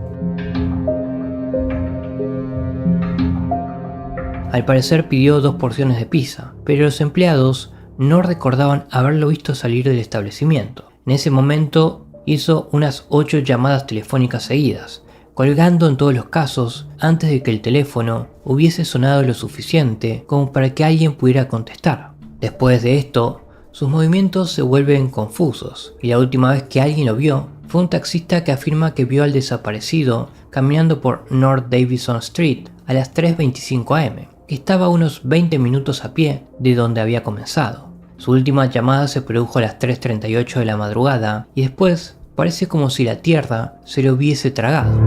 Al parecer pidió 2 porciones de pizza, pero los empleados no recordaban haberlo visto salir del establecimiento. En ese momento hizo unas 8 llamadas telefónicas seguidas, colgando en todos los casos antes de que el teléfono hubiese sonado lo suficiente como para que alguien pudiera contestar. Después de esto, sus movimientos se vuelven confusos, y la última vez que alguien lo vio fue un taxista que afirma que vio al desaparecido caminando por North Davison Street a las 3:25 am, que estaba a unos 20 minutos a pie de donde había comenzado. Su última llamada se produjo a las 3:38 de la madrugada y después parece como si la tierra se lo hubiese tragado.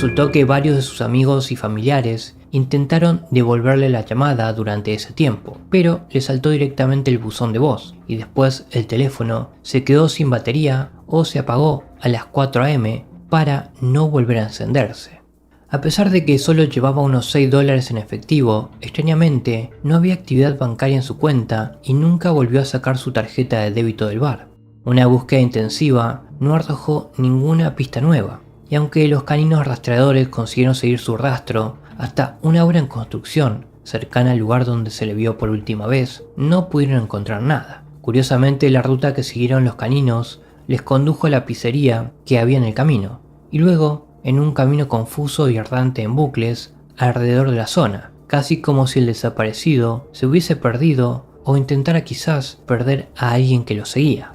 Resultó que varios de sus amigos y familiares intentaron devolverle la llamada durante ese tiempo, pero le saltó directamente el buzón de voz y después el teléfono se quedó sin batería o se apagó a las 4 a.m. para no volver a encenderse. A pesar de que solo llevaba unos $6 en efectivo, extrañamente no había actividad bancaria en su cuenta y nunca volvió a sacar su tarjeta de débito del bar. Una búsqueda intensiva no arrojó ninguna pista nueva, y aunque los caninos rastreadores consiguieron seguir su rastro hasta una obra en construcción cercana al lugar donde se le vio por última vez, no pudieron encontrar nada. Curiosamente, la ruta que siguieron los caninos les condujo a la pizzería que había en el camino, y luego en un camino confuso y errante en bucles alrededor de la zona, casi como si el desaparecido se hubiese perdido o intentara quizás perder a alguien que lo seguía.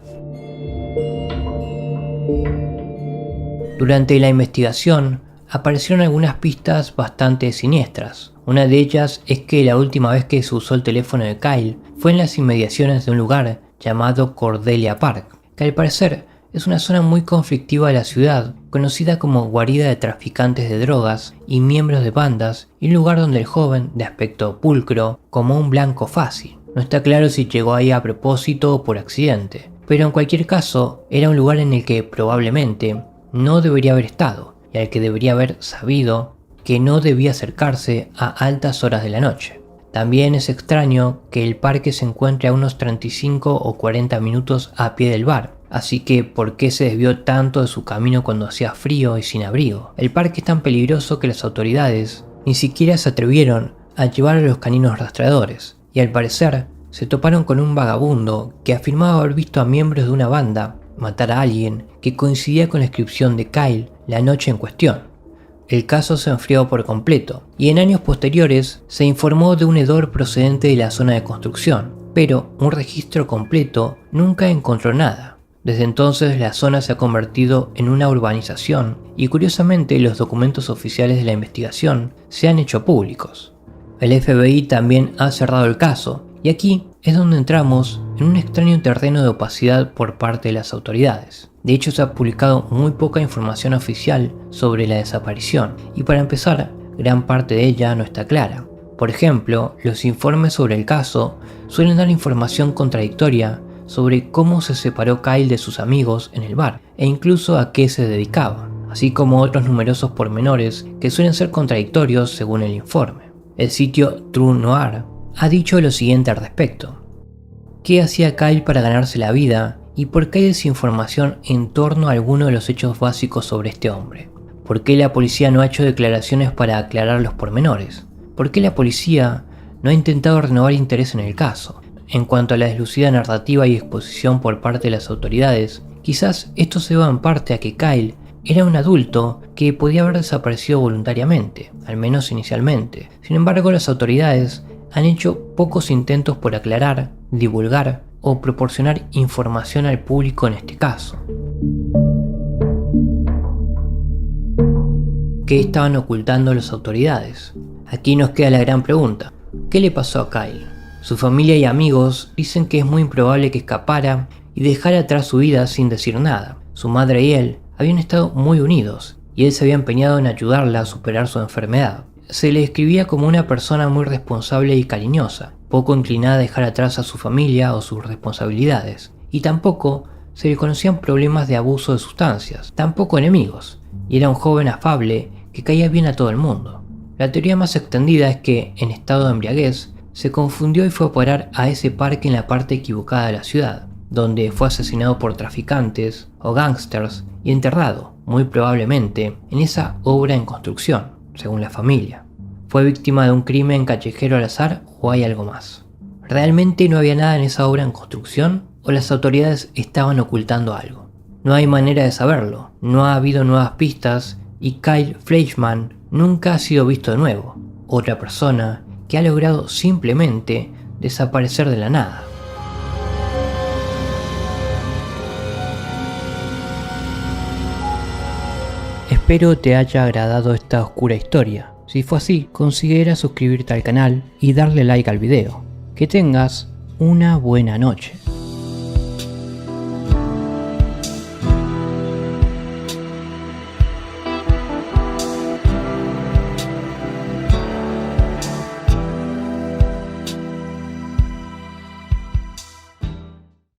Durante la investigación aparecieron algunas pistas bastante siniestras. Una de ellas es que la última vez que se usó el teléfono de Kyle fue en las inmediaciones de un lugar llamado Cordelia Park, que al parecer es una zona muy conflictiva de la ciudad, conocida como guarida de traficantes de drogas y miembros de bandas, y un lugar donde el joven, de aspecto pulcro, como un blanco fácil. No está claro si llegó ahí a propósito o por accidente, pero en cualquier caso era un lugar en el que probablemente no debería haber estado, y al que debería haber sabido que no debía acercarse a altas horas de la noche. También es extraño que el parque se encuentre a unos 35 o 40 minutos a pie del bar, así que ¿por qué se desvió tanto de su camino cuando hacía frío y sin abrigo? El parque es tan peligroso que las autoridades ni siquiera se atrevieron a llevar a los caninos rastreadores, y al parecer se toparon con un vagabundo que afirmaba haber visto a miembros de una banda matar a alguien que coincidía con la descripción de Kyle la noche en cuestión. El caso se enfrió por completo, y en años posteriores se informó de un hedor procedente de la zona de construcción, pero un registro completo nunca encontró nada. Desde entonces la zona se ha convertido en una urbanización y curiosamente los documentos oficiales de la investigación se han hecho públicos. El FBI también ha cerrado el caso, y aquí es donde entramos en un extraño terreno de opacidad por parte de las autoridades. De hecho, se ha publicado muy poca información oficial sobre la desaparición, y para empezar, gran parte de ella no está clara. Por ejemplo, los informes sobre el caso suelen dar información contradictoria sobre cómo se separó Kyle de sus amigos en el bar, e incluso a qué se dedicaba, así como otros numerosos pormenores que suelen ser contradictorios según el informe. El sitio True Noir ha dicho lo siguiente al respecto: ¿qué hacía Kyle para ganarse la vida y por qué hay desinformación en torno a alguno de los hechos básicos sobre este hombre? ¿Por qué la policía no ha hecho declaraciones para aclarar los pormenores? ¿Por qué la policía no ha intentado renovar interés en el caso? En cuanto a la deslucida narrativa y exposición por parte de las autoridades, quizás esto se deba en parte a que Kyle era un adulto que podía haber desaparecido voluntariamente, al menos inicialmente. Sin embargo, las autoridades han hecho pocos intentos por aclarar, divulgar o proporcionar información al público en este caso. ¿Qué estaban ocultando las autoridades? Aquí nos queda la gran pregunta: ¿qué le pasó a Kyle? Su familia y amigos dicen que es muy improbable que escapara y dejara atrás su vida sin decir nada. Su madre y él habían estado muy unidos, y él se había empeñado en ayudarla a superar su enfermedad. Se le describía como una persona muy responsable y cariñosa, poco inclinada a dejar atrás a su familia o sus responsabilidades, y tampoco se le conocían problemas de abuso de sustancias, tampoco enemigos, y era un joven afable que caía bien a todo el mundo. La teoría más extendida es que, en estado de embriaguez, se confundió y fue a parar a ese parque en la parte equivocada de la ciudad, donde fue asesinado por traficantes o gángsters y enterrado, muy probablemente, en esa obra en construcción, según la familia. ¿Fue víctima de un crimen callejero al azar o hay algo más? ¿Realmente no había nada en esa obra en construcción o las autoridades estaban ocultando algo? No hay manera de saberlo, no ha habido nuevas pistas y Kyle Fleischman nunca ha sido visto de nuevo, otra persona que ha logrado simplemente desaparecer de la nada. Espero te haya agradado esta oscura historia. Si fue así, considera suscribirte al canal y darle like al video. Que tengas una buena noche.